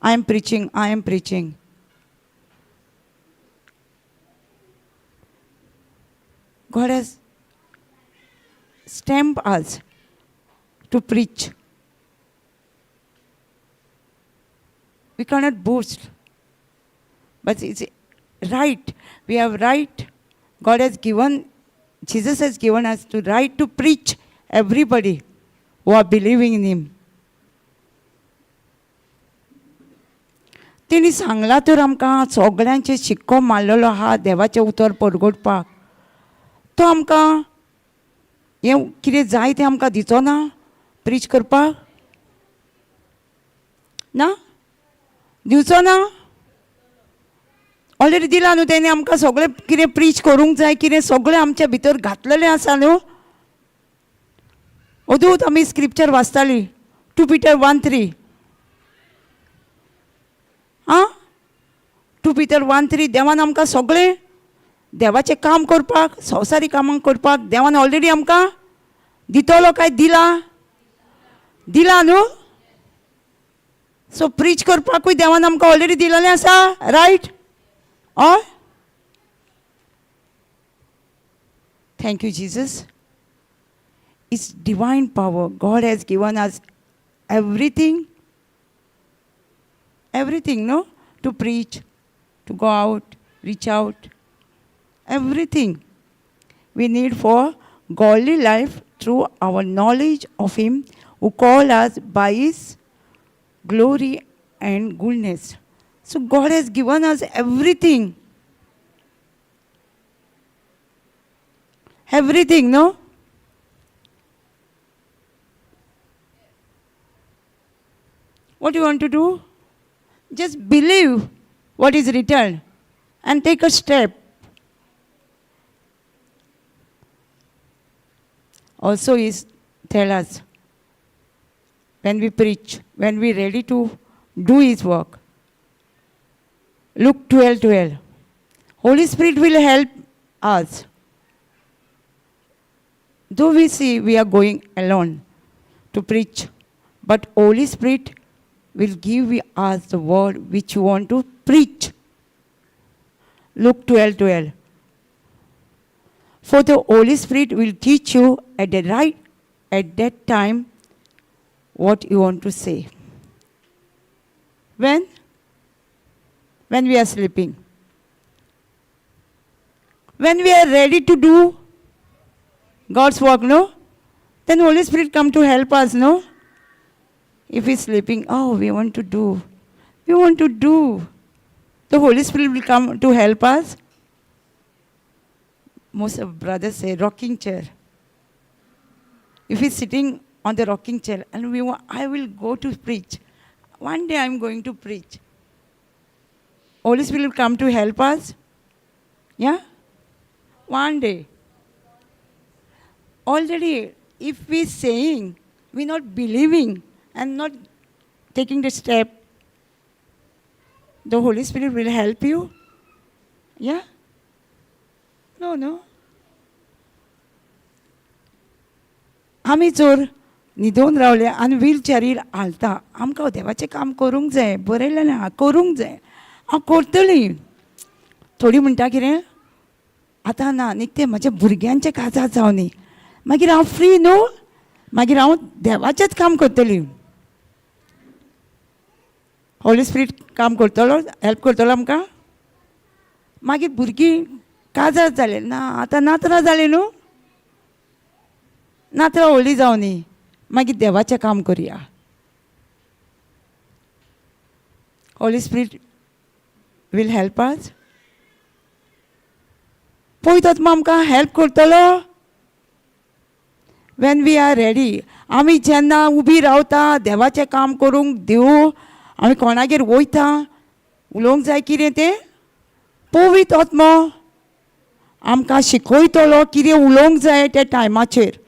I am preaching, I am preaching. God has stamped us to preach. We cannot boast. But it's right. We have right. God has given, Jesus has given us the right to preach everybody who are believing in Him. तेणी सांगला तर आमकां सगळ्यांचे शिक्को मारलेलो आहा देवाचें उतर परगडपाक. तो आमकां हें कितें जाय तें आमकां दिचो ना प्रीच करपाक? ना? दिवचो ना? ऑलरेडी दिला न्हू तेणी आमकां सगळें कितें प्रीच करूंक जाय कितें सगळें आमच्या भितर घातलेलें आसा न्हू. अदूत आमी स्क्रिप्चर वाचतालीं 2 Peter 1:3. 2 Peter 1:3 देवान आमकां सगळें देवाचें काम करपाक संवसारी कामां करपाक देवान ऑलरेडी आमकां दितलो काय दिला? दिला न्हू. सो प्रीच करपाकूय देवान आमकां ऑलरेडी दिलेलें आसा, रायट? हय. Thank you Jesus. It's divine power. God has given us everything, no? To preach, to go out, reach out. Everything we need for godly life through our knowledge of Him who called us by His glory and goodness. So God has given us everything. Everything, no? What do you want to do? Just believe what is written and take a step. Also is tell us when we preach, when we are ready to do His work. Luke 12:12. Holy Spirit will help us. Though we see we are going alone to preach, but Holy Spirit will give us the word which you want to preach. Luke 12:12. For the Holy Spirit will teach you at that time what you want to say. When? When we are sleeping. When we are ready to do God's work, no? Then Holy Spirit come to help us, no? If we're sleeping, we want to do. We want to do. The Holy Spirit will come to help us. most of brothers say rocking chair. If he's sitting on the rocking chair and I will go to preach. One day I'm going to preach. Holy Spirit will come to help us. Yeah? One day. Already, if we're saying, we're not believing and not taking the step, the Holy Spirit will help you. Yeah? No. आमी जर न्हिदून रावले आनी व्हीलचॅरीर हालता आमकां देवाचें काम करूंक जाय बरयलें ना करूंक जाय हांव करतलीं थोडीं म्हणटा कितें आतां ना निकतें म्हज्या भुरग्यांचें काजार जावनी मागीर हांव फ्री न्हू मागीर हांव देवाचेंच काम करतलीं होली स्पिरीट काम करतलो हेल्प करतलो आमकां मागीर भुरगीं काजार जाले ना आतां नातरां जालीं न्हू नातरां व्हडलीं जावनी मागीर देवाचें काम करया holy spirit will help us पळयत आत्मा आमकां हेल्प करतलो वेन वी आर रेडी आमी जेन्ना उबी रावता देवाचें काम करूंक दिवं आमी कोणागेर वयता उलोवंक जाय कितें तें पवित्र आत्मा आमकां शिकयतलो कितें उलोवंक जाय त्या टायमाचेर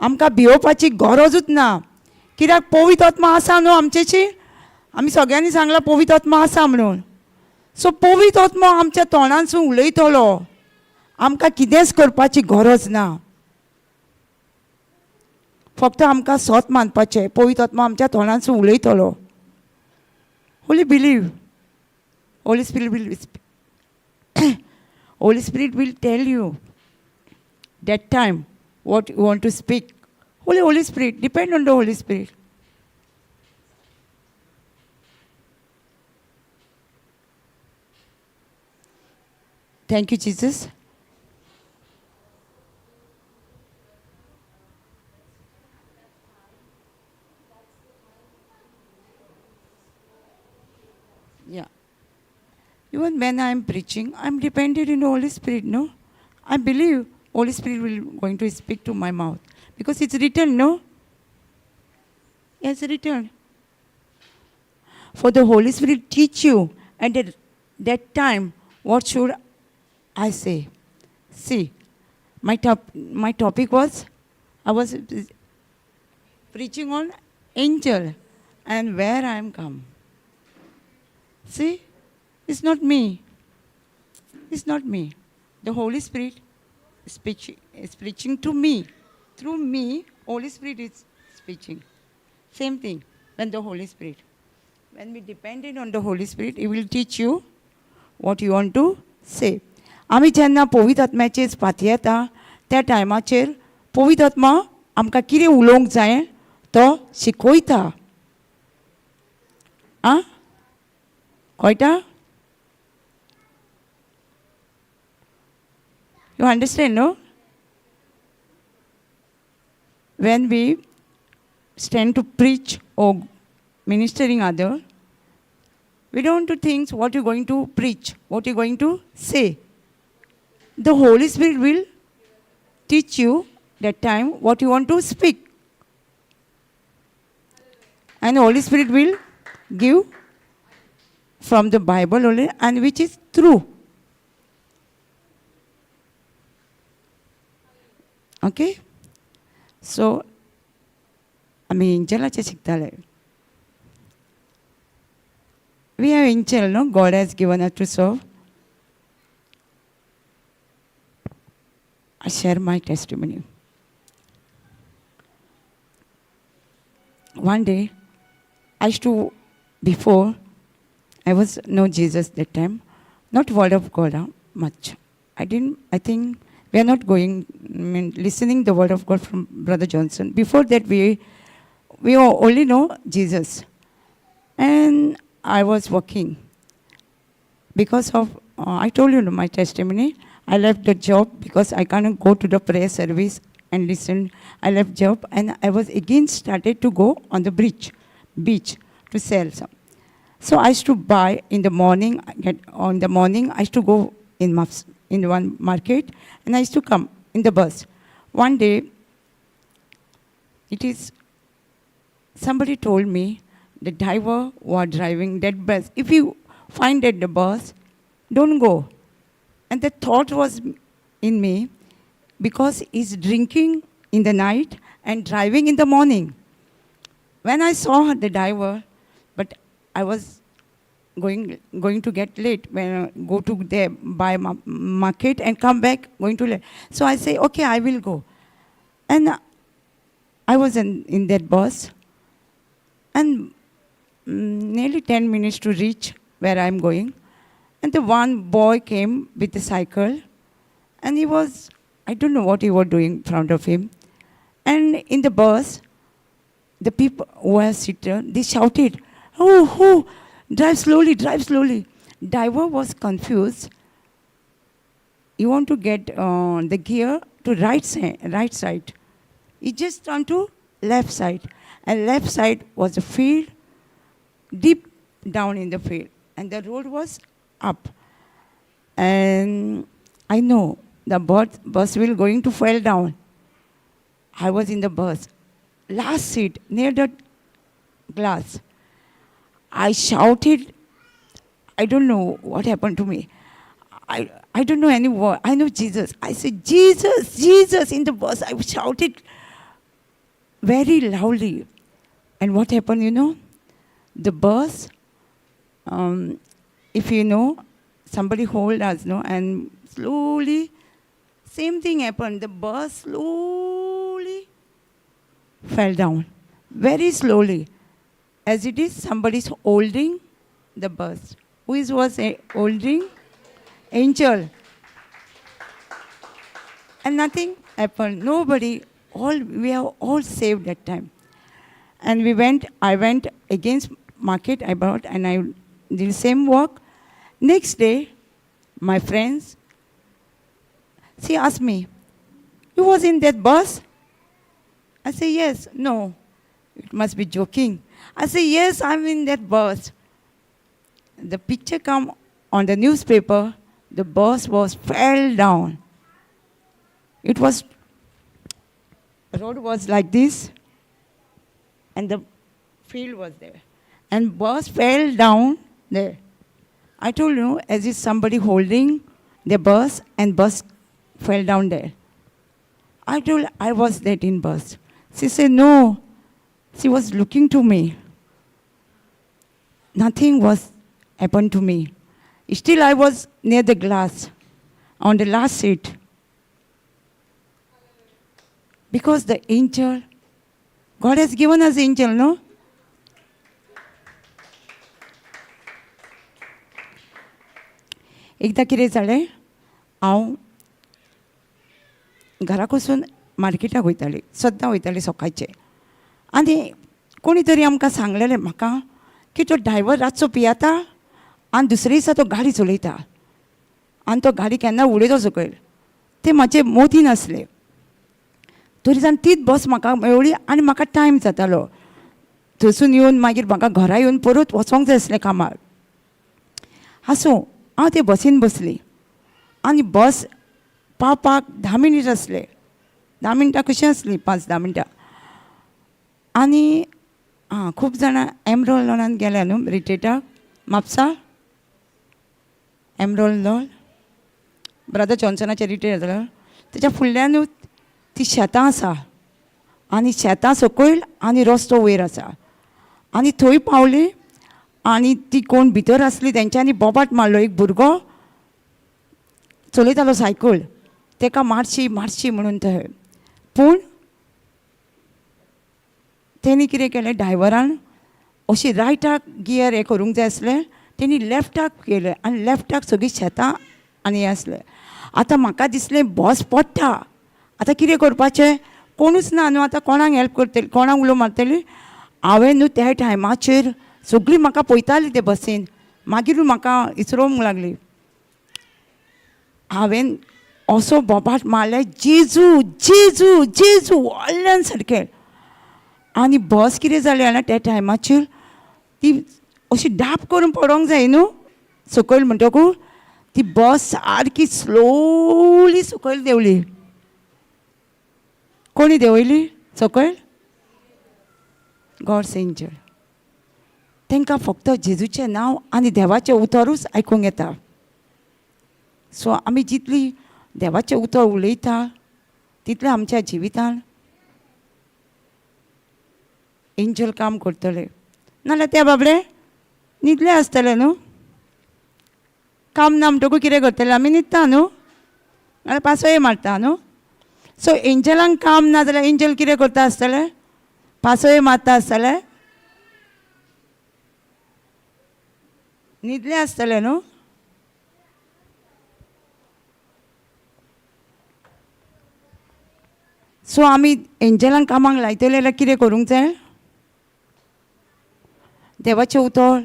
आमकां भिवपाची गरजूच ना कित्याक पवित्र आत्मा आसा न्हू आमचेची आमी सगळ्यांनी सांगलां पवित्र आत्मा आसा म्हणून सो पवित्र आत्मा आमच्या तोंडांसून उलयतलो आमकां कितेंच करपाची गरज ना फक्त आमकां सोत मानपाचें पवित्र आत्मा आमच्या तोंडांसून उलयतलो holy believe holy spirit will holy spirit will tell you that time what you want to speak. Holy Spirit, depend on the Holy Spirit. Thank you, Jesus. Yeah. Even when I am preaching, I am dependent on the Holy Spirit, no? I believe Holy Spirit will going to speak to my mouth. Because it's written, no? It's written. For the Holy Spirit teach you, and at that time, what should I say? See, my topic was, I was preaching on angel and where I am come. See, it's not me. It's not me. The Holy Spirit is preaching to me. Through me, Holy Spirit is speaking. Same thing, when the Holy Spirit. When we depended on the Holy Spirit, He will teach you what you want to say. आमी जेन्ना पवित्र आत्म्याचेर फाती येता त्या टायमाचेर पवित्र आत्मा आमकां कितें उलोवंक जाय तो शिकयता. आं कळटा? You understand, no? When we stand to preach or ministering other, we don't want to think what you're going to preach, what you're going to say. The Holy Spirit will teach you that time what you want to speak. And the Holy Spirit will give from the Bible only, and which is true. Okay? So, आमी एंजलाचें शिकताले. We have angel, no? God has given us to serve. I share my testimony. One day, before, I was no Jesus that time, not word of God much. I think we are not listening the word of God from Brother Johnson. Before that, we only know Jesus. And I was working. Because of, I told you my testimony, I left the job because I can't go to the prayer service and listen. I left job and I was again started to go on the beach to sell some. So I used to buy in the morning, I used to go in in one market, and I used to come in the bus. One day, somebody told me the driver was driving that bus. If you find that the bus, don't go. And the thought was in me, because he's drinking in the night and driving in the morning. When I saw the driver, but I was going to get late when I go to there buy market and come back going to late. So I say, okay, I will go. And I was in that bus, and nearly 10 minutes to reach where I'm going. And the one boy came with a cycle, and he was, I don't know what he was doing in front of him. And in the bus, the people who were sitting, they shouted, oh, drive slowly, drive slowly. Driver was confused. You want to get the gear to right side. He just turned to left side. And left side was a field, deep down in the field. And the road was up. And I know the bus will going to fall down. I was in the bus, last seat, near the glass. I shouted, I don't know what happened to me. I don't know any word. I know Jesus. I said, Jesus, Jesus, in the bus. I shouted very loudly. And what happened, you know? The bus, if you know, somebody hold us, no? And slowly, same thing happened. The bus slowly fell down, very slowly. As it is, somebody is holding the bus. Who was holding? Angel. And nothing happened. Nobody. We are all saved that time. And I went against market, I bought, and I did the same work. Next day, my friends, she asked me, you was in that bus? I say, yes. No, it must be joking. I say, yes, I'm in that bus. The picture come on the newspaper, the bus fell down. The road was like this, and the field was there. And bus fell down there. I told you, as if somebody holding the bus, and bus fell down there. I told I was that in bus. She said, no. She was looking to me. Nothing was happened to me. Still, I was near the glass, on the last seat. Because the angel, God has given us angel, no? एकदा कितें जालें, हांव घरा कडसून मार्केटाक वयतालीं, सद्दां वयतालीं सकाळचें. आनी कोणी तरी आमकां सांगलेलें म्हाका की तो ड्रायव्हर रातचो पियेता आनी दुसरे दिसा तो गाडी चलयता आनी तो गाडी केन्ना उडयता सकयल. तें म्हाजें मोती नासलें. तरी जावन तीच बस म्हाका मेळ्ळी आनी म्हाका टायम जातालो. थंयसून येवन मागीर म्हाका घरा येवन परत वचोंक जाय आसलें कामार. आसूं हांव ते बसीन बसली आनी बस पावपाक 10 मिनीट आसले. 10 मिनटां कशीं आसलीं, 5-10 मिनटां. आनी खूब जाणां एमरोल लॉनान गेल्या न्हू रिट्रीटाक, Mapusa emerald lawn brother जॉन्सनाचें retreat जालें. तेच्या फुडल्यानूच ती शेतां आसा आनी शेतां सकयल आनी रस्तो वयर आसा. आनी थंय पावली आनी ती कोण भितर आसली तेंच्यांनी बोबाट मारलो. एक भुरगो चलयतालो सायकल, तेका मारशी म्हणून थंय. पूण तेणी कितें केलें, ड्रायव्हरान अशी रायटाक गियर हें करूंक जाय आसलें, तेणी लेफ्टाक केलें आनी लेफ्टाक सगळीं शेतां आनी हें आसलें. आतां म्हाका दिसलें बस पडटा, आतां कितें करपाचें, कोणूच ना न्हू. आतां कोणाक हेल्प करतली, कोणाक उलो मारतली. हांवें न्हू त्या टायमाचेर सगळीं म्हाका पळयतालीं ते बसीन. मागीर म्हाका इसरोवंक लागली. हांवें असो बोबाट मारलें, जेजू जेजू जेजू व्हडल्यान सारकें. आनी बस कितें जालें जाल्यार त्या टायमाचेर ती अशी डाब करून पडोंक जाय न्हू सकयल म्हणटकूच ती बस सारकी स्लोली सकयल देंवली. कोणी देंवयली सकयल? God's angel. तांकां फक्त जेजूचें नांव आनी देवाचें उतरूच आयकूंक येता. सो आमी जितली देवाचें उतर उलयता तितलें आमच्या जिवितान एंजल काम करतले. नाजाल्यार त्या बाबडे न्हिदले आसतले न्हू. काम ना म्हणटकूच कितें करतले आमी? न्हिदता न्हू, नाल्यार पासोय मारता न्हू. सो एंजलांक काम ना जाल्यार एंजल कितें करता आसतले? पासोय मारता आसतले, न्हिदले आसतले न्हू. सो आमी एंजलांक कामाक लायतले जाल्यार कितें करूंक जाय? देवाचें उतर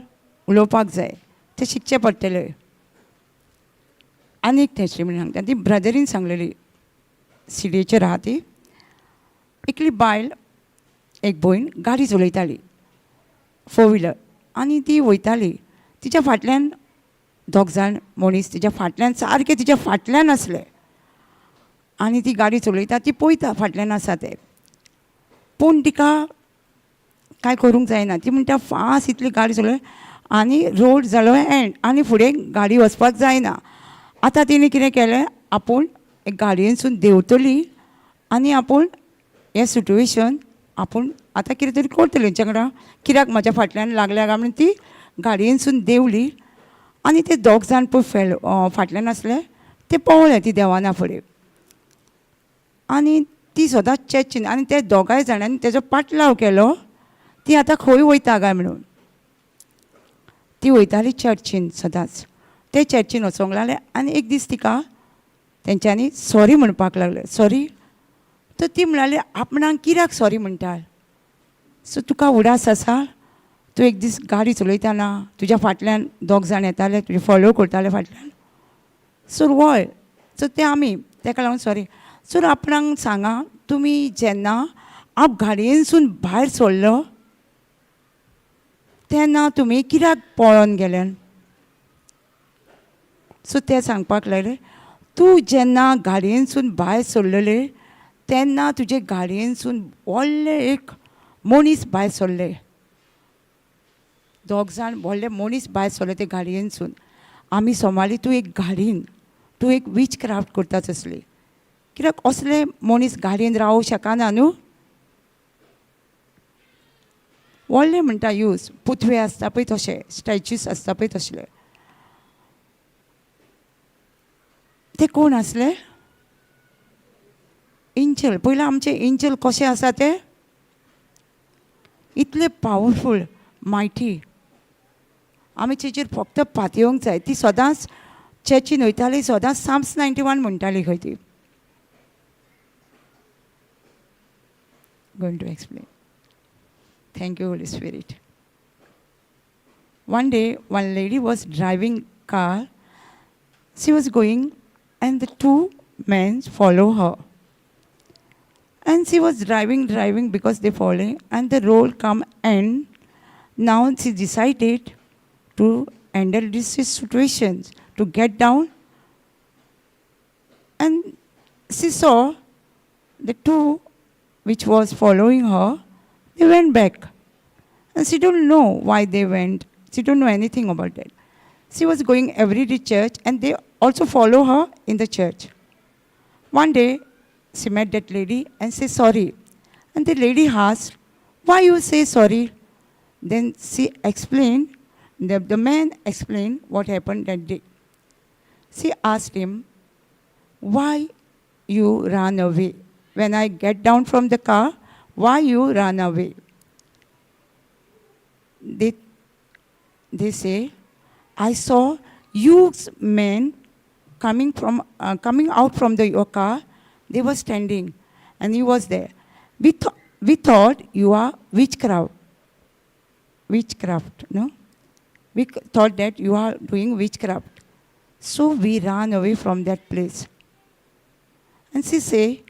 उलोवपाक जाय, तें शिकचें पडटलें. आनी एक टेस्टिमनी सांगता. ती ब्रदरीन सांगलेली, सिडयेचेर आहा ती. एकली बायल, एक भयण गाडी चलयताली 4 व्हिलर, आनी ती वयताली. तिच्या फाटल्यान 2 जाण मनीस तिच्या फाटल्यान सारके तिच्या फाटल्यान आसले. आनी ती गाडी चलयता, ती पळयता फाटल्यान आसा ते, पूण तिका कांय करूंक जायना. ती म्हणटा फास्ट इतली गाडी चलय आनी रोड जालो एंड आनी फुडें गाडी वचपाक जायना. आतां तिणें कितें केलें, आपूण एक गाडयेनसून देंवतली आनी आपूण हें सिट्युएशन आपूण आतां कितें तरी करतलें हेंच्या वांगडा, कित्याक म्हाज्या फाटल्यान लागल्या काय म्हणून ती गाडयेनसून देंवली. आनी ते 2 जाण पळय फाटल्यान आसले ते पळोवले ती देवाना फुडें. आनी ती सदांच चर्चीन, आनी ते 2 जाणांनी तेजो पाटलाव केलो. ती आतां खंय वयता काय म्हणून. ती वयताली चर्चीन सदांच. ते चर्चीन वचोंक लागले आनी एक दीस तिका तेंच्यांनी सॉरी म्हणपाक लागले. सॉरी. तर ती म्हणली आपणाक कित्याक सॉरी म्हणटा? सो तुका उडास आसा? तूं एक दीस गाडी चलयतना तुज्या फाटल्यान 2 जाण येताले, तुजे फॉलो करताले फाटल्यान. सो वय. सो ते आमी ताका लागून सॉरी. सो आपणाक सांगा, तुमी जेन्ना हांव गाडयेनसून भायर सरलो तेन्ना तुमी कित्याक पळोवन गेले? सो ते सांगपाक लागले, तूं जेन्ना गाडयेनसून भायर सरलेले तेन्ना तुजे गाडयेनसून व्हडले एक मनीस भायर सरले. 2 जाण व्हडले मनीस भायर सरले ते गाडयेनसून. आमी सोमाली तूं एक गाडयेन तूं एक वीच क्राफ्ट करताच असली, कित्याक असले मनीस गाडयेन रावूं शकना न्हू. व्हडले म्हणटा यूज पुतवे आसता पळय तशे, स्टॅच्यूज आसता पळय तसले. ते कोण आसले? एंजल. पयलीं आमचे एंजल कशे आसा ते? इतले पावरफूल, मायटी. आमी तेचेर फक्त पातयेवंक जाय. ती सदांच चर्चीन वयताली, सदांच साम्स 91 म्हणटाली खंय ती. Going to explain. Thank you, Holy Spirit. One day, one lady was driving car. She was going, and the 2 men follow her. And she was driving because they following, and the road come end. Now she decided to handle this situation, to get down. And she saw the 2 which was following her, they went back. And she don't know why they went. She don't know anything about that. She was going every day church, and they also follow her in the church. One day, she met that lady and said sorry. And the lady asked, why you say sorry? Then she explained, the man explained what happened that day. She asked him, why you ran away? When I get down from the car, why you ran away? They say, I saw you men coming out from your car. They were standing, and he was there. We thought you are witchcraft, no? We thought that you are doing witchcraft. So we ran away from that place. And she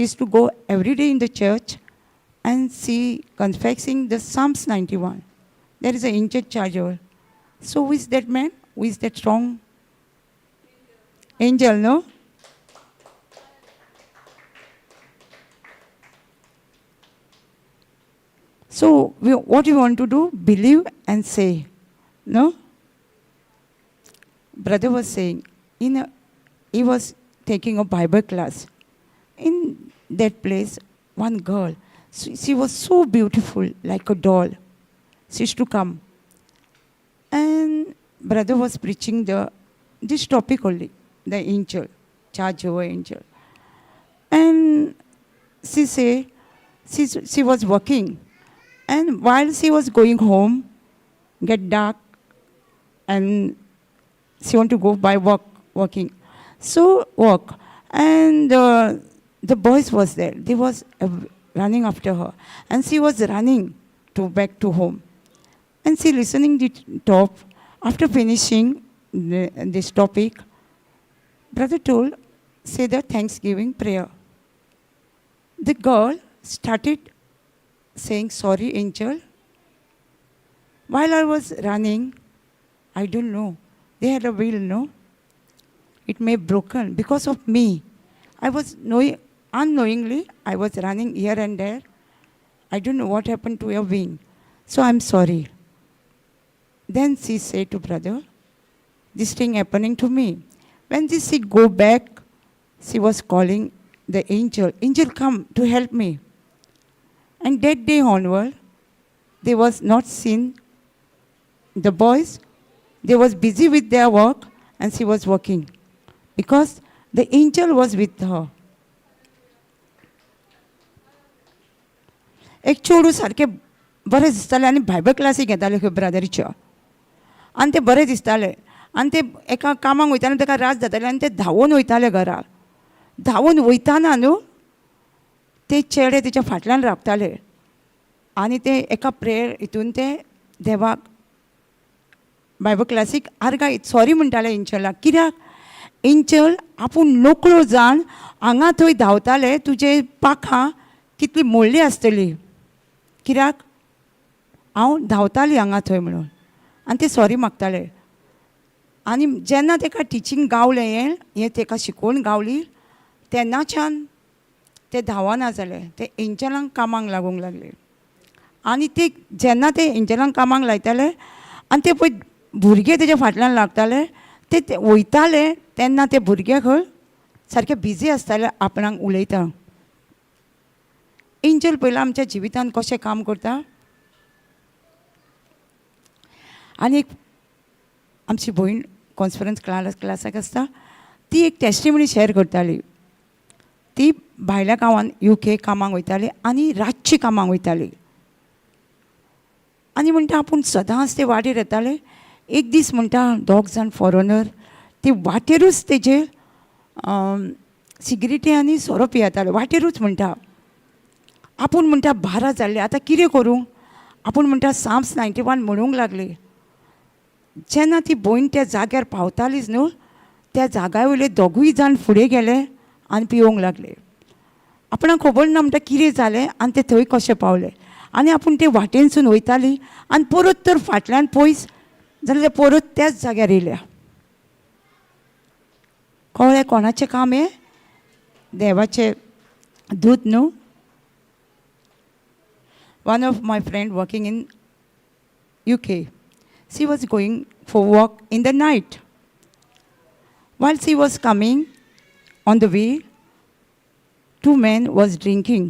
used to go every day in the church, and she confessing the Psalms 91. There is an injured charger. So who is that man? Who is that strong Angel, no? So what you want to do? Believe and say. No? Brother was saying, he was taking a Bible class. In that place, one girl, she was so beautiful, like a doll. She used to come. And brother was preaching this topic only, the angel, charge over angel. And she was working. And while she was going home, get dark, and she want to go by walking. So walk. And the boys was there. They was running after her. And she was running back to home. And she listening the top. After finishing this topic, brother told, say the Thanksgiving prayer. The girl started saying, sorry, angel. While I was running, I don't know. They had a wheel, no? It may have broken because of me. I was unknowingly, I was running here and there. I don't know what happened to your wing. So I'm sorry. Then she said to brother, this thing happening to me. When she go back, she was calling the angel. Angel, come to help me. And that day onward, they was not seen the boys. They was busy with their work, and she was working. Because the angel was with her. एक चोडू सारखे बरें दिसतालें आनी Bible classic घेताले खंय ब्रदरीच्या आनी ते बरें दिसताले आनी ते एका कामाक वयताले ताका रात जाताले आनी ते धांवून वयताले घरा धांवून वयताना न्हू ते चेडे तेच्या फाटल्यान रावताले आनी ते एका प्रेयर हितून ते देवाक बायबल क्लासीक आर्गायत सॉरी म्हणटाले एंजलाक कित्याक एंजल आपूण नोकळो जावन हांगा थंय धांवताले तुजे पाखां कितली मोडली आसतली कित्याक हांव धांवताली हांगा थंय म्हणून आनी ते सॉरी मागताले आनी जेन्ना ताका टिचींग गावलें हें ताका शिकोवन गावली तेन्नाच्यान ते धांवना जाले ते एंजलांक कामाक लागूंक लागले आनी ते जेन्ना ते एंजलांक कामाक लायताले आनी ते पळय भुरगे तेज्या फाटल्यान लागताले ते वयताले तेन्ना ते भुरगे खंय सारके बिजी आसताले आपणाक उलयता एंजल पयला आमच्या जिवितान कशें काम करता आनी एक आमची भयण कॉन्फरन्स क्लासाक आसता ती एक टेस्टिमनी शेअर करताली ती भायल्या गांवान UK कामाक वयताली आनी रातची कामाक वयताली आनी म्हणटा आपूण सदांच ते वाटेर येताले एक दीस म्हणटा दोग जाण फॉरेनर ते वाटेरूच तेजे सिगरेटी आनी सोरो पियेताले वाटेरूच म्हणटा आपूण म्हणटा 12 जाल्ले आतां कितें करूं आपूण म्हणटा साम्स 91 म्हणूंक लागले जेन्ना ती भयण त्या जाग्यार पावतालीच न्हू त्या जाग्या वयले दोगूय जाण फुडें गेले आनी पिवंक लागले आपणाक खबर ना म्हणटा कितें जालें आनी ते थंय कशें पावले आनी आपूण ते वाटेनसून वयताली आनी परत तर फाटल्यान पयस जाल्यार परत त्याच जाग्यार येयल्या कळ्ळें कोणाचें काम हें देवाचें दूत न्हू One of my friend working in UK, she was going for walk in the night. While she was coming on the way, 2 men was drinking.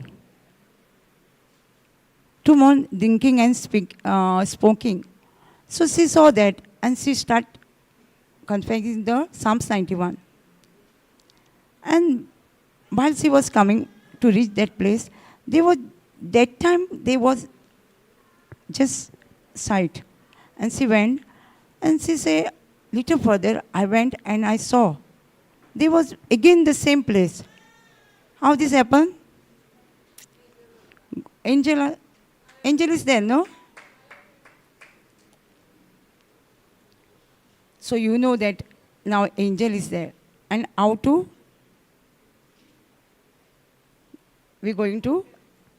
2 men drinking and smoking. So she saw that and she started confessing the Psalms 91. And while she was coming to reach that place, that time they was just sight. And she went and she said, little further, I went and I saw. There was again the same place. How this happened? Angel is there, no? So you know that now angel is there. And how to? We're going to?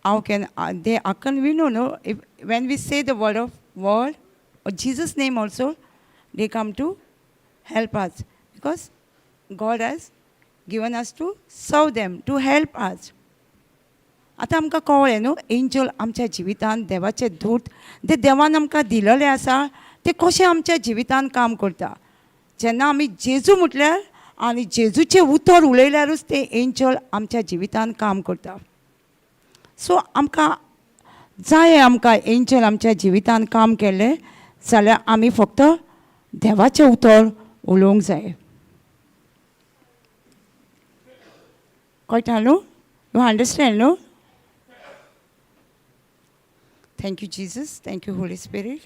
How can they occur? We don't know. If, when we say the word or Jesus' name also, they come to help us. Because God has given us to serve them, to help us. आतां आमकां कळ्ळें न्हू angel आमच्या जिवितांत देवाचे दूत ते देवान आमकां दिलेले आसा ते कशें आमच्या जिवितांत काम करता. जेन्ना आमी जेजू म्हटल्यार आनी जेजूचें उतर उलयल्यारूच ते एंजल आमच्या जिवितांत काम करता. सो आमकां जाय आमकां एंजल आमच्या जिवितांत काम केलें जाल्यार आमी फक्त देवाचें उतर उलोवंक जाय. कळटा न्हू? यू अंडरस्टँड न्हू? Thank you, Jesus. Thank you, Holy Spirit.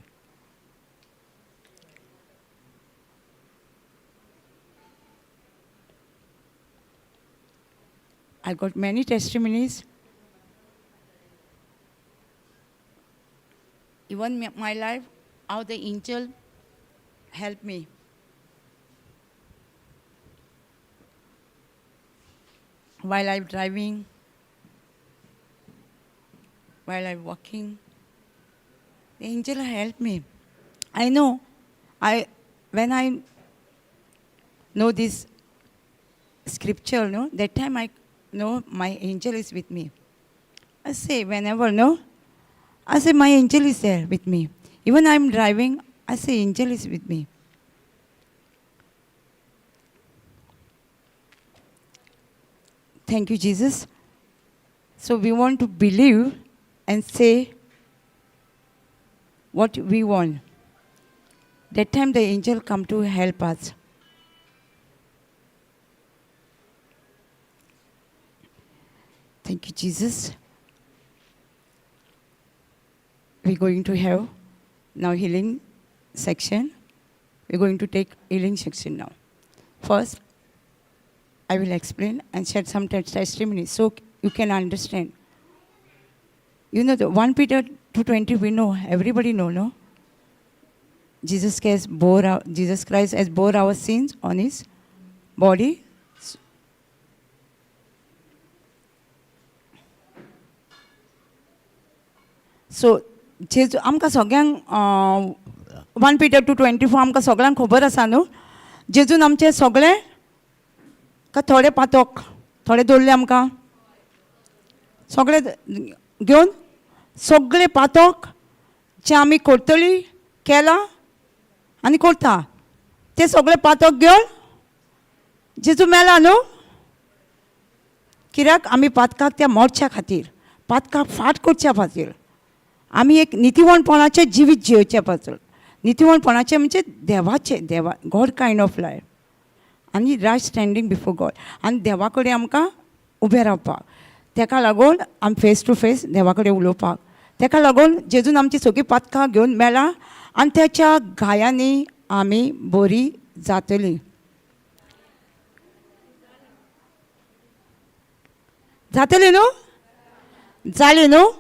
I got many testimonies. Even my life, how the angel helped me. While I'm driving, while I'm walking, the angel helped me. I know, when I know this scripture, no, that time I know my angel is with me. I say whenever, no, I say my angel is there with me. Even I'm driving, I say angel is with me. Thank you, Jesus. So we want to believe and say what we want. That time the angel come to help us. Thank you, Jesus. We're going to have now healing section. We're going to take healing section now. First, I will explain and share some testimonies so you can understand. You know, the 1 Peter 2:20, we know, everybody know, no? Jesus Christ has bore our sins on his body. So, जेजू आमकां सगळ्यांक 1 Peter 2:24 आमकां सगळ्यांक खबर आसा न्हू. जेजून आमचे सगळे का थोडे पातोक थोडे दवरले आमकां सगळे घेवन सगळे पातोक जे आमी करतली केला आनी करता ते सगळे पातोक घेवन जेजू मेला न्हू. कित्याक आमी पातकाक त्या मोडच्या खातीर पातकाक फाट करच्या खातीर आमी एक नितीवणपणाचें जिवीत जियोवचे खातीर नितीवणपणाचें म्हणजे देवा गॉड कायंड ऑफ लायफ आनी रायट स्टँडींग बिफोर गॉड आनी देवा कडेन आमकां उबें रावपाक. तेका लागून आमी फेस टू फेस देवा कडेन उलोवपाक. तेका लागून जेजून आमची सगळीं पातकां घेवन मेला आनी त्याच्या गायांनी आमी बरी जातलीं. जातलीं न्हू? जालीं न्हू?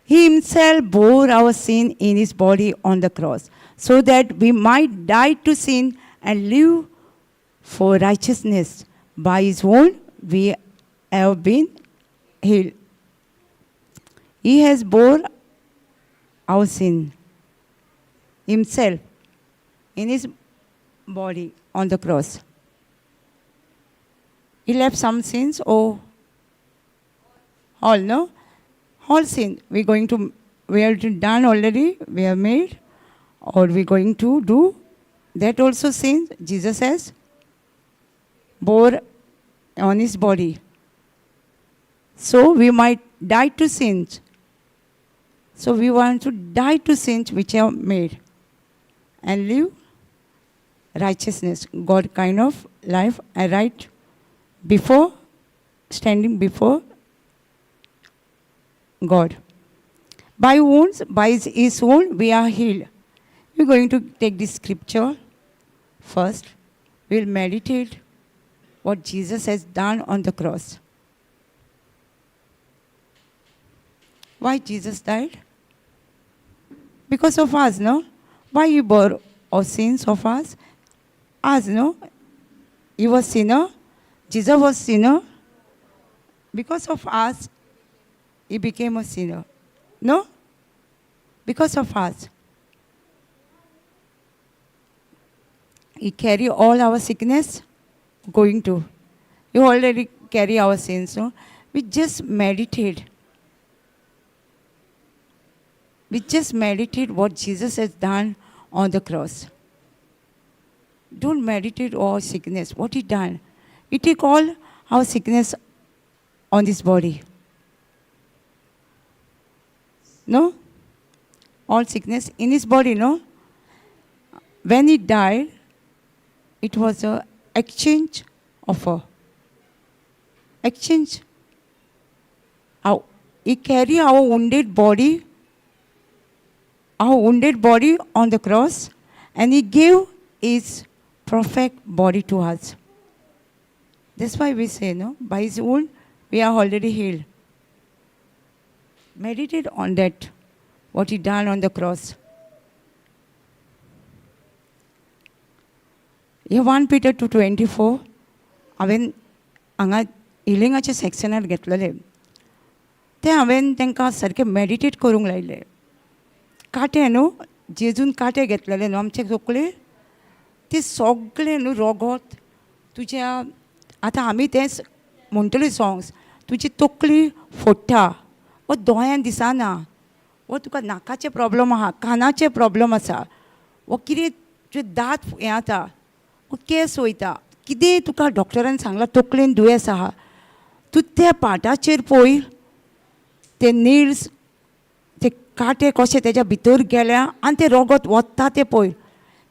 He himself bore our sin in his body on the cross, so that we might die to sin and live for righteousness. By his wound we have been healed. He has bore our sin himself in his body on the cross. He left some sins, all, no? All sin. We have done already, we have made, or we're going to do. That also sin Jesus has bore on his body. So we might die to sins. So we want to die to sins which are made and live righteousness, God kind of life, and right before, standing before God. By wounds, by his wound, we are healed. We're going to take this scripture first. We'll meditate what Jesus has done on the cross. Why Jesus died? Because of us, no? Why he bore our sins of us? Us, no? He was sinner. Jesus was sinner. Because of us, he became a sinner. No? Because of us. He carry all our sickness going to. You already carry our sins, no? We just meditate. We just meditate what Jesus has done on the cross. Don't meditate all sickness, what he done. He take all our sickness on this body. No? All sickness in his body, no? When he died, it was an exchange offer. Exchange. He carried our wounded body on the cross, and he gave his perfect body to us. That's why we say, no, by his wound, we are already healed. Meditate on that, what he done on the cross. 1 Peter 2:24, हांवें हांगा हिलिंगाचे सॅक्शनार घेतलेले ते हांवें तांकां सारकें meditate करूंक लायले. काटे न्हू, जेजून काटे घेतलेले न्हू आमचे तकले, ते सगळे न्हू रगत तुज्या, आतां आमी तेंच म्हणटली सॉंग्स, तुजी तकली फोडटा, वो दोळ्यान दिसना, वो तुका नाकाचे प्रॉब्लम आहा, कानाचे प्रॉब्लम आसा, वो कितें तुजे दांत हें जाता, वो केस वयता, कितें तुका डॉक्टरान सांगलां तकलेन दुयेंस आहा, तूं त्या पाटाचेर पळय, ते नील्स, ते काटे कशे तेज्या भितर गेल्या आनी ते रगत वता ते पळय.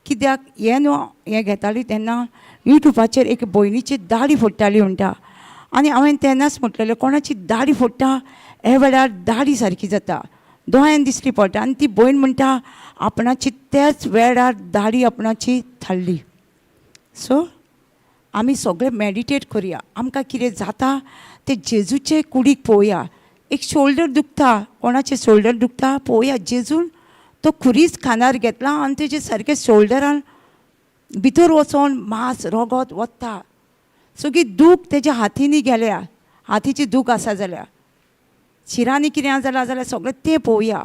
कित्याक हें न्हू हें घेताली तेन्ना युट्यूबाचेर एक भयणीची दाडी फोडटाली म्हणटा, आनी हांवें तेन्नाच म्हटलेलें कोणाची दाडी फोडटा हे वेळार दाडी सारकी जाता, दोळ्यान दिसली पडटा, आनी ती भयण म्हणटा आपणाची त्याच वेळार दाडी आपणाची थारली. सो आमी सगळे मेडिटेट करुया, आमकां कितें जाता ते जेजूचे कुडीक पळोवया. एक शोल्डर दुखता, कोणाचे शोल्डर दुखता पळोवया, जेजून तो खुरीच खांदार घेतला आनी तेजे सारकें शोल्डरान भितर वचोन मांस रगत वता, सगळी दूख तेज्या हातींनी गेल्या, हातीची दूख आसा जाल्यार, शिरांनी कितें जाल्यार सगळें तें पळोवया.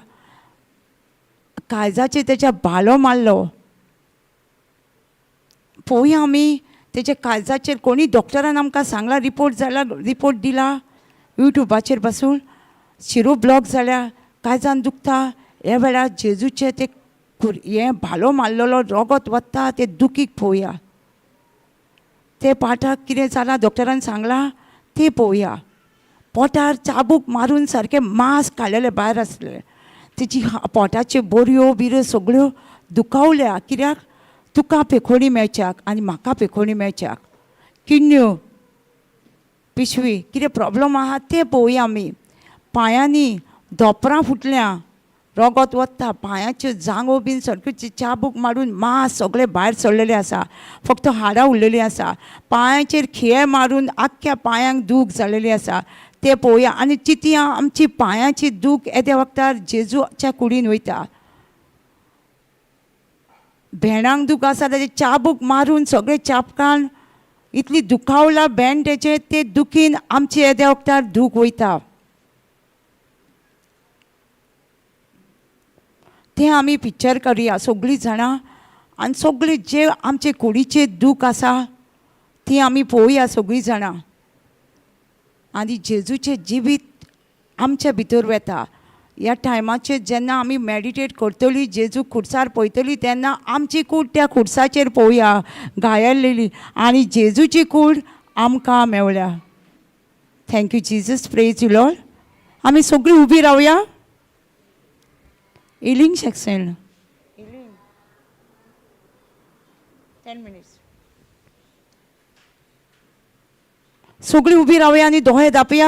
काळजाचेर तेज्या भालो मारलो पळोवया आमी, तेजे काळजाचेर कोणी डॉक्टरान आमकां सांगला, रिपोर्ट दिला युट्यूबाचेर पासून, शिरो ब्लॉक जाल्या, काळजान दुखता, हे वेळार जेजूचे ते हें भालो मारलेलो रगत वता ते दुखीक पळोवया. ते पाठाक कितें जालां डॉक्टरान सांगलां तें पळोवया. पोटार चाबूक मारून सारकें मांस काडलेले भायर आसले, तेजी पोटाच्यो बोरयो बिऱ्यो सगळ्यो दुखावल्या. कित्याक तुका पेखोणी मेळच्याक आनी म्हाका पेखोणी मेळच्याक. किडन्यो, पिशवी, कितें प्रॉब्लम आहा तें पळोवया आमी. पांयांनी धोपरां फुटल्या, रगत वता, पांयाच्यो जांगो बीन सारक्यो चाबूक मारून मांस सगळें भायर सरलेलें आसा, फक्त हाडां उरलेलीं आसा. पांयाचेर खिळे मारून आख्ख्या पांयांक दूख जालेली आसा, तें पळोवया. आनी चिंतया आमची पांयाची दूख येद्या वक्तार जेजूच्या कुडीन वयता. भेणांक दूख आसा तेजे चाबूक मारून सगळे चाबकान इतली दुखावला भेंड तेजे, ते दुखीन आमचे येद्या वक्तार दूख वयता. तें आमी पिक्चर करुया सगळीं जाणां, आनी सगळें जे आमचे कुडीचे दूख आसा ती आमी पळोवया सगळीं जाणां. आनी जेजूचें जिवीत आमच्या भितर वता. ह्या टायमाचेर जेन्ना आमी मेडिटेट करतलीं, जेजू खुर्सार पळयतलीं तेन्ना आमची कूड त्या खुर्साचेर पळोवया गायल्लेली, आनी जेजूची कूड आमकां मेवल्या. Thank you Jesus, praise you Lord. आमी सगळीं उबी रावया. Healing section, 10 minutes. सगळीं उबी रावया आनी दोळे धापया.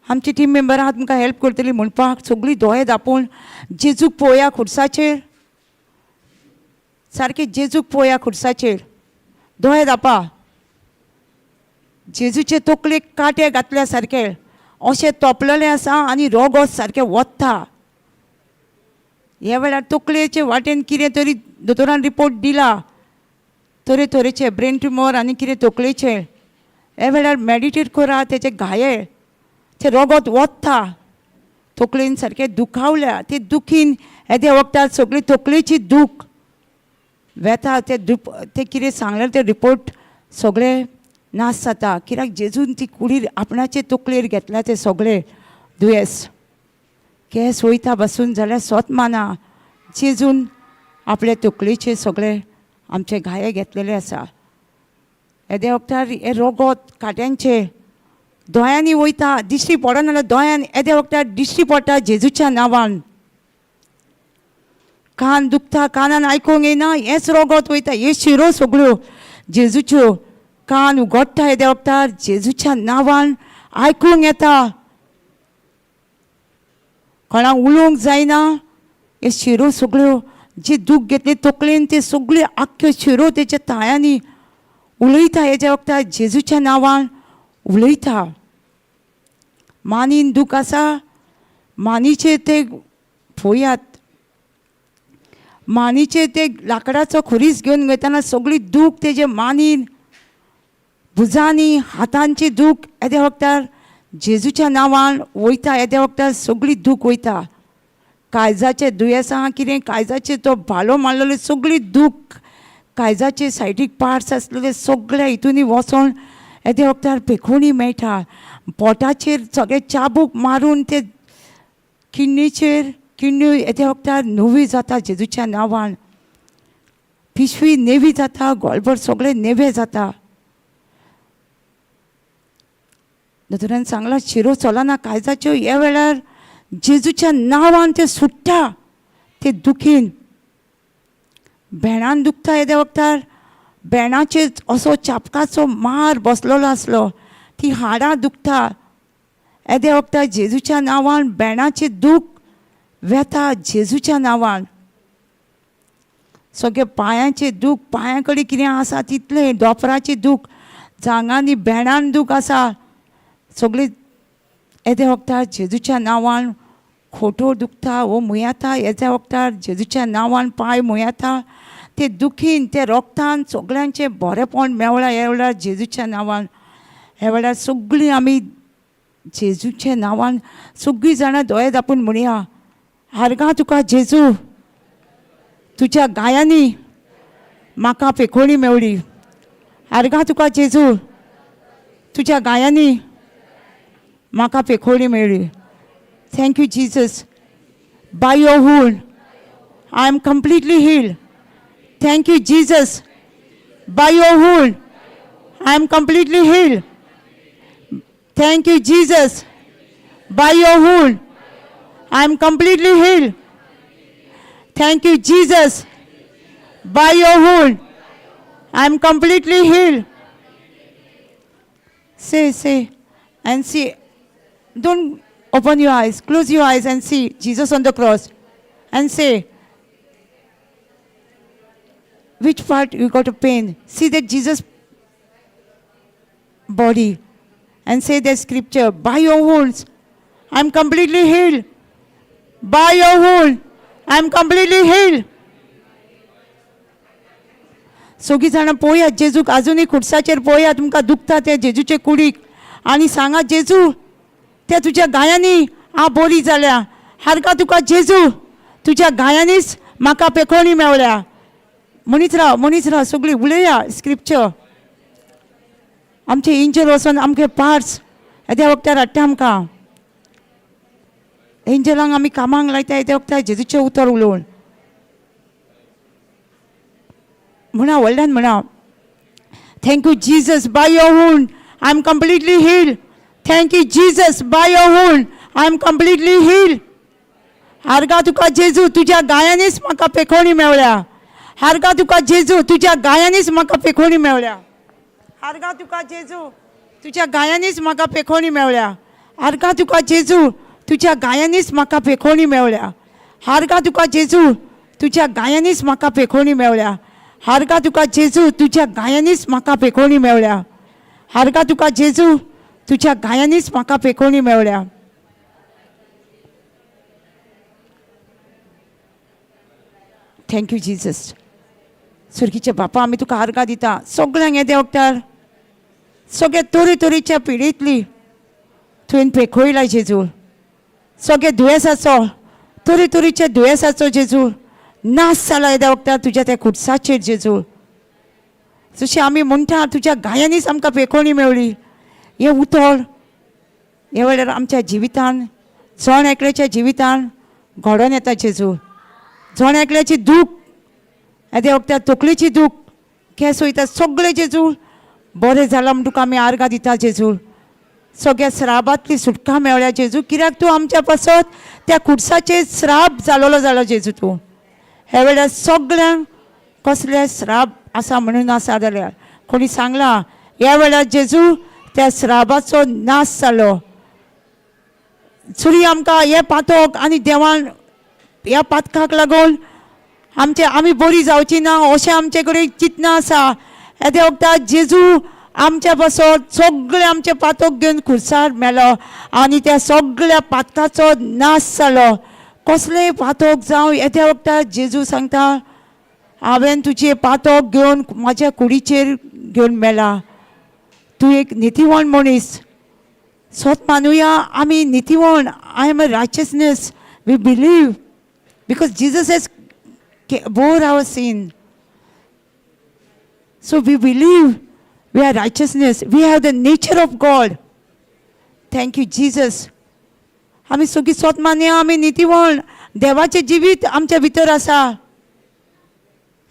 आमची टीम मेंबर आहा तुमकां हेल्प करतली म्हणपाक. सगळीं दोळे धापून जेजूक पळोवया खुर्साचेर, सारकें जेजूक पळोवया खुर्साचेर. दोळे धापा. जेजूचे तकलेक काटे घातल्या सारके अशें तोपलेलें आसा आनी रगत सारकें वता. ह्या वेळार तकलेचे वाटेन कितें तरी दोतोरान रिपोर्ट दिला, तरेतरेचे ब्रेन ट्युमर आनी कितें तकलेचें. ह्या वेळार मेडिटेट करा, तेचे घाये ते रगत वता, तकलेन सारकें दुखावल्या, ते दुखीन येद्या वक्तार सगळी तकलेची दूख वेता ते कितें सांगलें ते रिपोर्ट सगळे नाश जाता. कित्याक जेजून ती कुडीर आपणाचे तकलेर घेतल्या ते सगळे दुयेंस. केस वयता बसून जाल्यार स्वत माना जेजून आपले तकलेचे सगळे आमचे घाये घेतलेले आसा. येदे वखदार हे रोगोत काट्यांचे दोळ्यांनी वयता, दिश्टी पडना जाल्यार दोळ्यान येदे वखदार दिश्टी पडटा जेजूच्या नांवान. कान दुखता, कानान आयकूंक येना, हेच रोगोत वयता. हे शिरो सगळ्यो जेजूच्यो कान उगडटा येदे वखदार जेजूच्या नांवान आयकूंक येता. कोणाक उलोवंक जायना, हे शिरो सगळ्यो जे दूख घेतले तकलेन ते सगळे आख्ख्यो शिरो तेच्या ताळ्यांनी उलयता हेज्या वखदार जेजूच्या नांवान उलयता. मानीन दूख आसा, मानीचे ते पळयात. मानीचे ते लाकडाचो खुरीस घेवन वयताना सगळी दूख तेजे मानीन, भुजांनी, हातांची दूख येदे वखदार जेजूच्या नांवान वयता. येदे वखदार सगळी दूख वयता. काळजाचे दुयेंसां कितें काळजाचे तो भालो मारलेले सगळी दूख, काळजाचे सायडीक पार्ट्स आसलेले सगळे हितूनी वचोन येदे वखदार पेखोवणी मेळटा. पोटाचेर सगळे चाबूक मारून ते किडनीचेर किडनी येदे वखदार नवी जाता जेजूच्या नांवान. पिशवी नेवी जाता, गोळभर सगळे नेवे जाता. दोतोरान सांगला शिरो चलना काळजाच्यो. ह्या वेळार जेजूच्या नांवान ते सुट्टा ते दुखीन. भेणान दुखता येदे वखदार भेणाचेर असो चापकाचो मार बसलेलो आसलो, ती हाडां दुखता येदे वखदार जेजूच्या नांवान भेणाचे दूख वेता जेजूच्या नांवान. सगळे पांयाचे दूख, पांया कडेन कितें आसा तितलें, दोपराची दूख, जांगांनी भेणान दूख आसा सगळी येदे वखदार जेजूच्या नांवान. खोटो दुखता वो मुयाता येद्या वखदार जेजूच्या नांवान पांय मुयाता. ते दुखीन ते रोगतान सगळ्यांचे बरेपण मेवळा ह्या वेळार जेजूच्या नांवान. ह्या वेळार सगळीं आमी जेजूच्या नांवान सगळीं जाणां दोळे धांपून म्हणया, हारगा तुका जेजू, तुज्या गायांनी म्हाका पेखोवणी मेवळी. हारगा तुका जेजू, तुज्या गायांनी म्हाका पेखोवणी मेळ्ळी. Thank you, Jesus. By your wound, I am completely healed. Thank you, Jesus. By your wound, I am completely healed. Thank you, Jesus. By your wound, I am completely healed. Thank you, Jesus. By your wound, I am completely healed. Say, and see. Don't open your eyes, close your eyes and see Jesus on the cross and say, which part you got a pain? See that Jesus body and say the scripture, by your wounds, I'm completely healed. By your wound, I'm completely healed. सगळीं जाणां पळयात जेजूक आजुनूय खुर्साचेर पळयात तुमकां दुखता ते जेजूचे कुडीक आनी सांगा जेजू त्या तुज्या गायांनी हांव बरी जाल्या. हारका तुका जेजू, तुज्या गायांनीच म्हाका पेखोवणी मेवल्या. म्हणीच राव सगळीं उलया स्क्रिप्चर. आमचे एंजल वचोन आमचे पार्ट्स येद्या वखदार हाडटा आमकां. एंजलांक आमी कामाक लायता येद्या वखदार जेजूचें उतर उलोवन. म्हणा व्हडल्यान म्हणा, thank you Jesus, by your wound I am completely healed. Thank you, Jesus. By your wound, I am completely healed. हारगा तुका जेजू, तुज्या गायांनीच म्हाका पेखोवणी मेवल्या. हारगा तुका जेजू, तुज्या गायांनीच म्हाका पेखोवणी मेवल्या. हारगा तुका जेजू, तुज्या गायांनीच म्हाका पेखोवणी मेवल्या. हारगा तुका जेजू, तुज्या गायांनीच म्हाका पेखोवणी मेवल्या. हारगा तुका जेजू, तुज्या गायांनीच म्हाका पेखोवणी मेवल्या. हारगा तुका जेजू, तुज्या गायांनीच म्हाका पेखोवणी मेवल्या. हारगा तुका जेजू, तुज्या गायांनीच म्हाका पेखोवणी मेवल्या. Thank you Jesus. सुरगीचे बापा आमी तुका आर्गां दिता. सगळ्यांक येदे वखदार सगळे तरेतरेच्या पिडींतली तुवें पेखोयला जेजू. सगळे दुयेंसाचो तरेतरेच्या दुयेंसाचो जेजू नाश जाला येद्या वखदार तुज्या त्या खुर्साचेर जेजू. जशी आमी म्हणटा तुज्या गायांनीच आमकां पेखोवणी मेवली. हे उतर हे वेळार आमच्या जिवितान जण एकल्याच्या जिवितान घडोवन येता जेजू. जण एकल्याची दूख येद्या वखदार तकलेची दूख केंस वयता सगळें जेजू बरें जालां म्हण तुका आमी आर्गां दिता जेजू. सगळ्या श्रापांतली सुटका मेवल्या जेजू. कित्याक तूं आमच्या पासत त्या खुर्साचेर श्राप जालोलो जेजू. तूं हे वेळार सगळ्यांक कसले श्राप आसा म्हणून आसा जाल्यार कोणी सांगलां ह्या वेळार जेजू त्या श्रापाचो नाश जालो. चुरी आमकां हे पातक आनी देवान ह्या पातकाक लागून आमी बरी जावची ना अशें आमचे कडेन चिंतना आसा. येद्या वखदार जेजू आमच्या पासत सगळे आमचे पातक घेवन खुर्सार मेलो आनी त्या सगळ्या पातकाचो नाश जालो. कसलेय पातक जावं येद्या वखदार जेजू सांगता हांवें तुजें पातक घेवन म्हाज्या कुडीचेर घेवन मेला. तूं एक नितीवण मनीस. सोत मानुया आमी नितीवण. I am a righteousness. We believe because Jesus has bore our sin. So we believe we are righteousness. We have the nature of God. Thank you, Jesus. आमी सगळीं सोत मानया आमी नितीवण. देवाचें जिवीत आमच्या भितर आसा.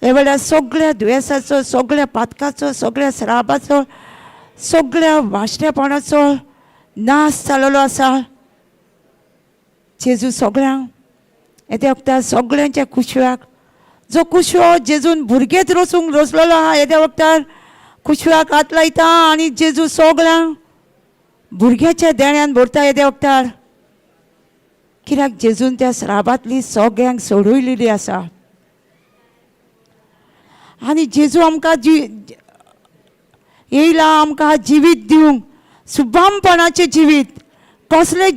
हे वेळार सगळ्या दुयेंसाचो सगळ्या पातकाचो सगळ्या श्रापाचो सगळ्या वाश्टेपणाचो नाश जालोलो आसा. जेजू सगळ्यांक येद्या वखदार सगळ्यांच्या कुशव्याक जो कुशवो जेजून भुरगेच रोसलेलो आहा येद्या वखदार कुशव्याक हात लायता आनी जेजू सगळ्यांक भुरग्याच्या देण्यान भरता येद्या वखदार. कित्याक जेजून त्या श्रापांतली सगळ्यांक सोडूयलेली आसा. आनी जेजू आमकां येयला आमकां जिवीत दिवंक. सुभामपणाचें जिवीत. कसलें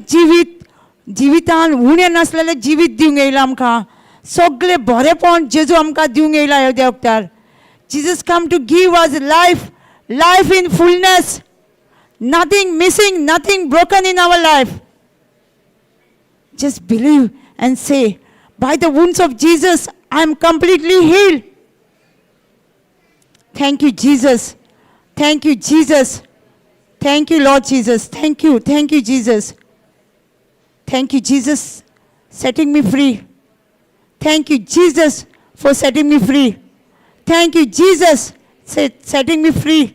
जिवितान उणें नासलेलें जिवीत दिवंक येयला आमकां. सगळें बरेंपण जेजू आमकां दिवंक येयला येद्या वखदार. Jesus come to give us life in fullness. Nothing missing, nothing broken in our life. Just believe and say by the wounds of Jesus I am completely healed. Thank you Jesus. Thank you Jesus. Thank you Lord Jesus. Thank you Jesus. Thank you, Jesus, setting me free. Thank you, Jesus, for setting me free. Thank you, Jesus, setting me free.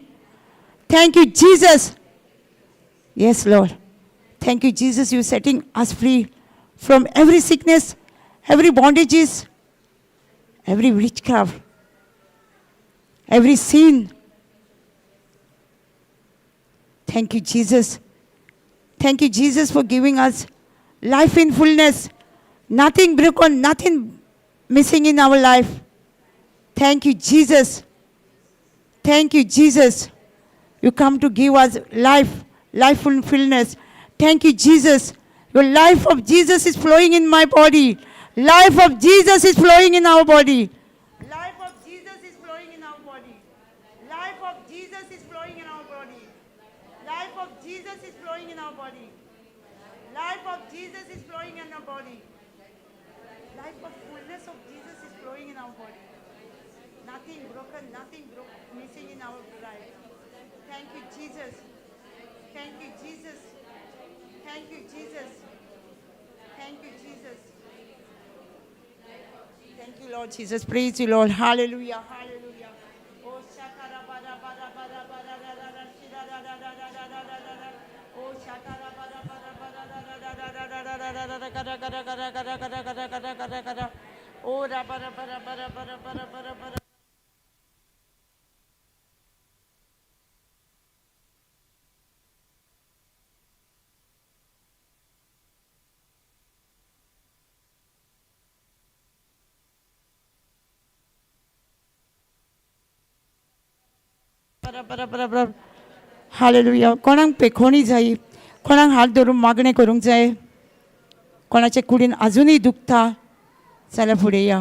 Thank you, Jesus. Yes, Lord. Thank you, Jesus, you're setting us free from every sickness, every bondages, every witchcraft, every sin. Thank you, Jesus. Thank you, Jesus, for giving us life in fullness. Nothing broken, nothing missing in our life. Thank you, Jesus. Thank you, Jesus. You come to give us life in fullness. Thank you, Jesus. The life of Jesus is flowing in my body. Life of Jesus is flowing in our body. Life of Jesus is flowing in our body. Life of Jesus is flowing in our body. Life of Jesus is flowing in our body. Life of Jesus is flowing in our body. Life of fullness of Jesus is flowing in our body. Nothing broken, missing in our life. Thank you, Jesus. Thank you, Jesus. Thank you, Jesus. Thank you, Jesus. Thank you, Lord Jesus. Praise you, Lord. Hallelujah. Hallelujah. Oh, shakara bara bara bara bara bara shira da da da da da da da da. Oh, shakara bara bara bara da da da da da da da da da kada kada kada kada kada kada kada kada kada. Oh, ra bara bara bara bara bara bara bara. Hallelujah. कोणाक पेखोणी जाय, कोणाक हात धरून मागणें करूंक जाय, कोणाचे कुडीन अजूनय दुखता जाल्यार फुडें या.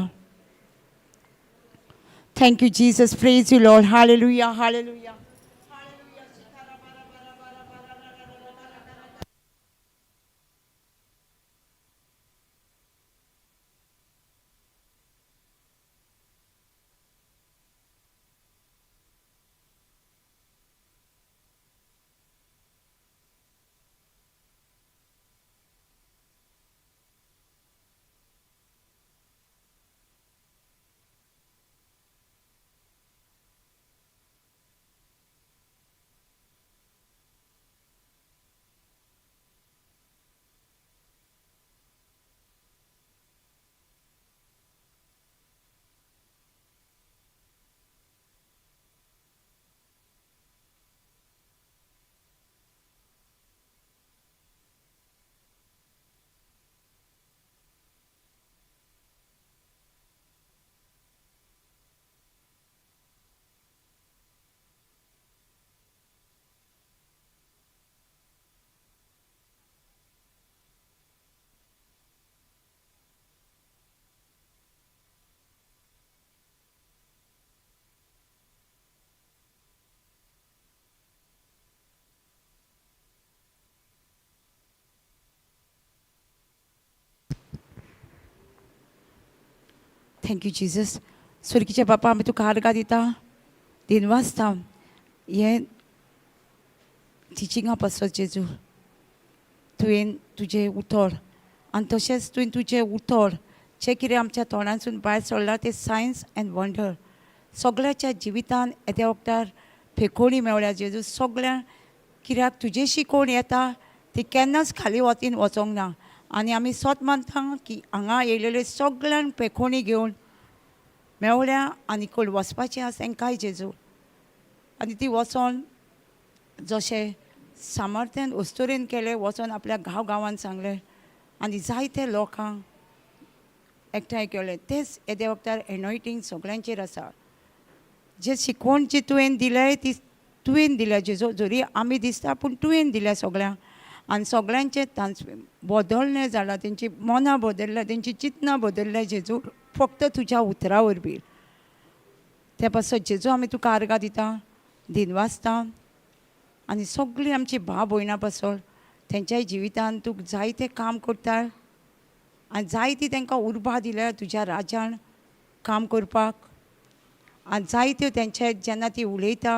Thank you Jesus. Praise you Lord. Hallelujah. Hallelujah. Thank you Jesus. स्वर्गीचे बापा, आमी तुका आर्गां दिता, दिनवासता हे टिचिंगा पासत जेजू. तुवें तुजें उतर आनी तशेंच तुवें तुजें उतर जें कितें आमच्या तोंडांसून भायर सरलां तें सायन्स एंड वंडर सगळ्याच्या जिवितान येद्या वक्तार फेकोणी मेवल्या जेजू. सगळ्यांक कित्याक तुजे शिकोवण येता ती केन्नाच खाली वतीन वचोंक ना. आनी आमी सोत मानता की हांगा येयलेले सगळ्यांक पेखोणी घेवन मेवल्या आनी कोण वचपाचें आसा तांकांय जेजू. आनी ती वचोन जशें सामर्थ्यान अस्तोरेन केलें वचोन आपल्या गांवांत सांगलें आनी जायते लोकांक एकठांय केलें. तेच येद्या वक्तार एनॉयटींग सगळ्यांचेर आसा. जे शिकवण जी तुवें दिलें ती तुवें दिल्या जेजू. जरी आमी दिसता पूण तुवें दिल्या सगळ्यांक. आनी सगळ्यांचे बदलणें जालां, तेंची मनां बदलल्या, तेंची चिंतनां बदलल्या जेजू, फक्त तुज्या उतरा वरवीं. त्या पासत जेजू आमी तुका आर्गां दिता, दिनवासता आनी सगळीं आमची भाव भयणां पासत तेंच्याय जिवितान तूं जायतें काम करता आनी जायती तांकां उर्बा दिल्या तुज्या राज्यान काम करपाक. आनी जायत्यो तेंचे जेन्ना ती उलयता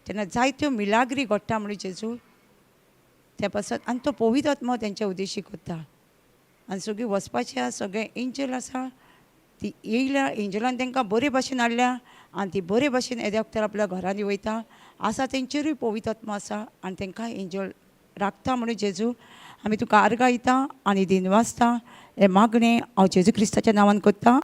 तेन्ना जायत्यो मिलाग्री घडटा म्हणून जेजू. त्या पासत आनी तो पवित्र आत्मा तेंच्या उदेशी करता. आनी सगळीं वचपाचें सगळें एंजल आसा ती येयल्या, एंजलान तांकां बरे भाशेन हाडल्या आनी ती बरे भाशेन येद्या वक्तार आपल्या घरांनी वयता. आसा तेंचेरूय पवित्र आत्मा आसा आनी तांकां एंजल राखता म्हणून जेजू आमी तुका आर्गां दिता आनी दिनवासता. हे मागणें हांव जेजू क्रिस्ताच्या नांवान करता.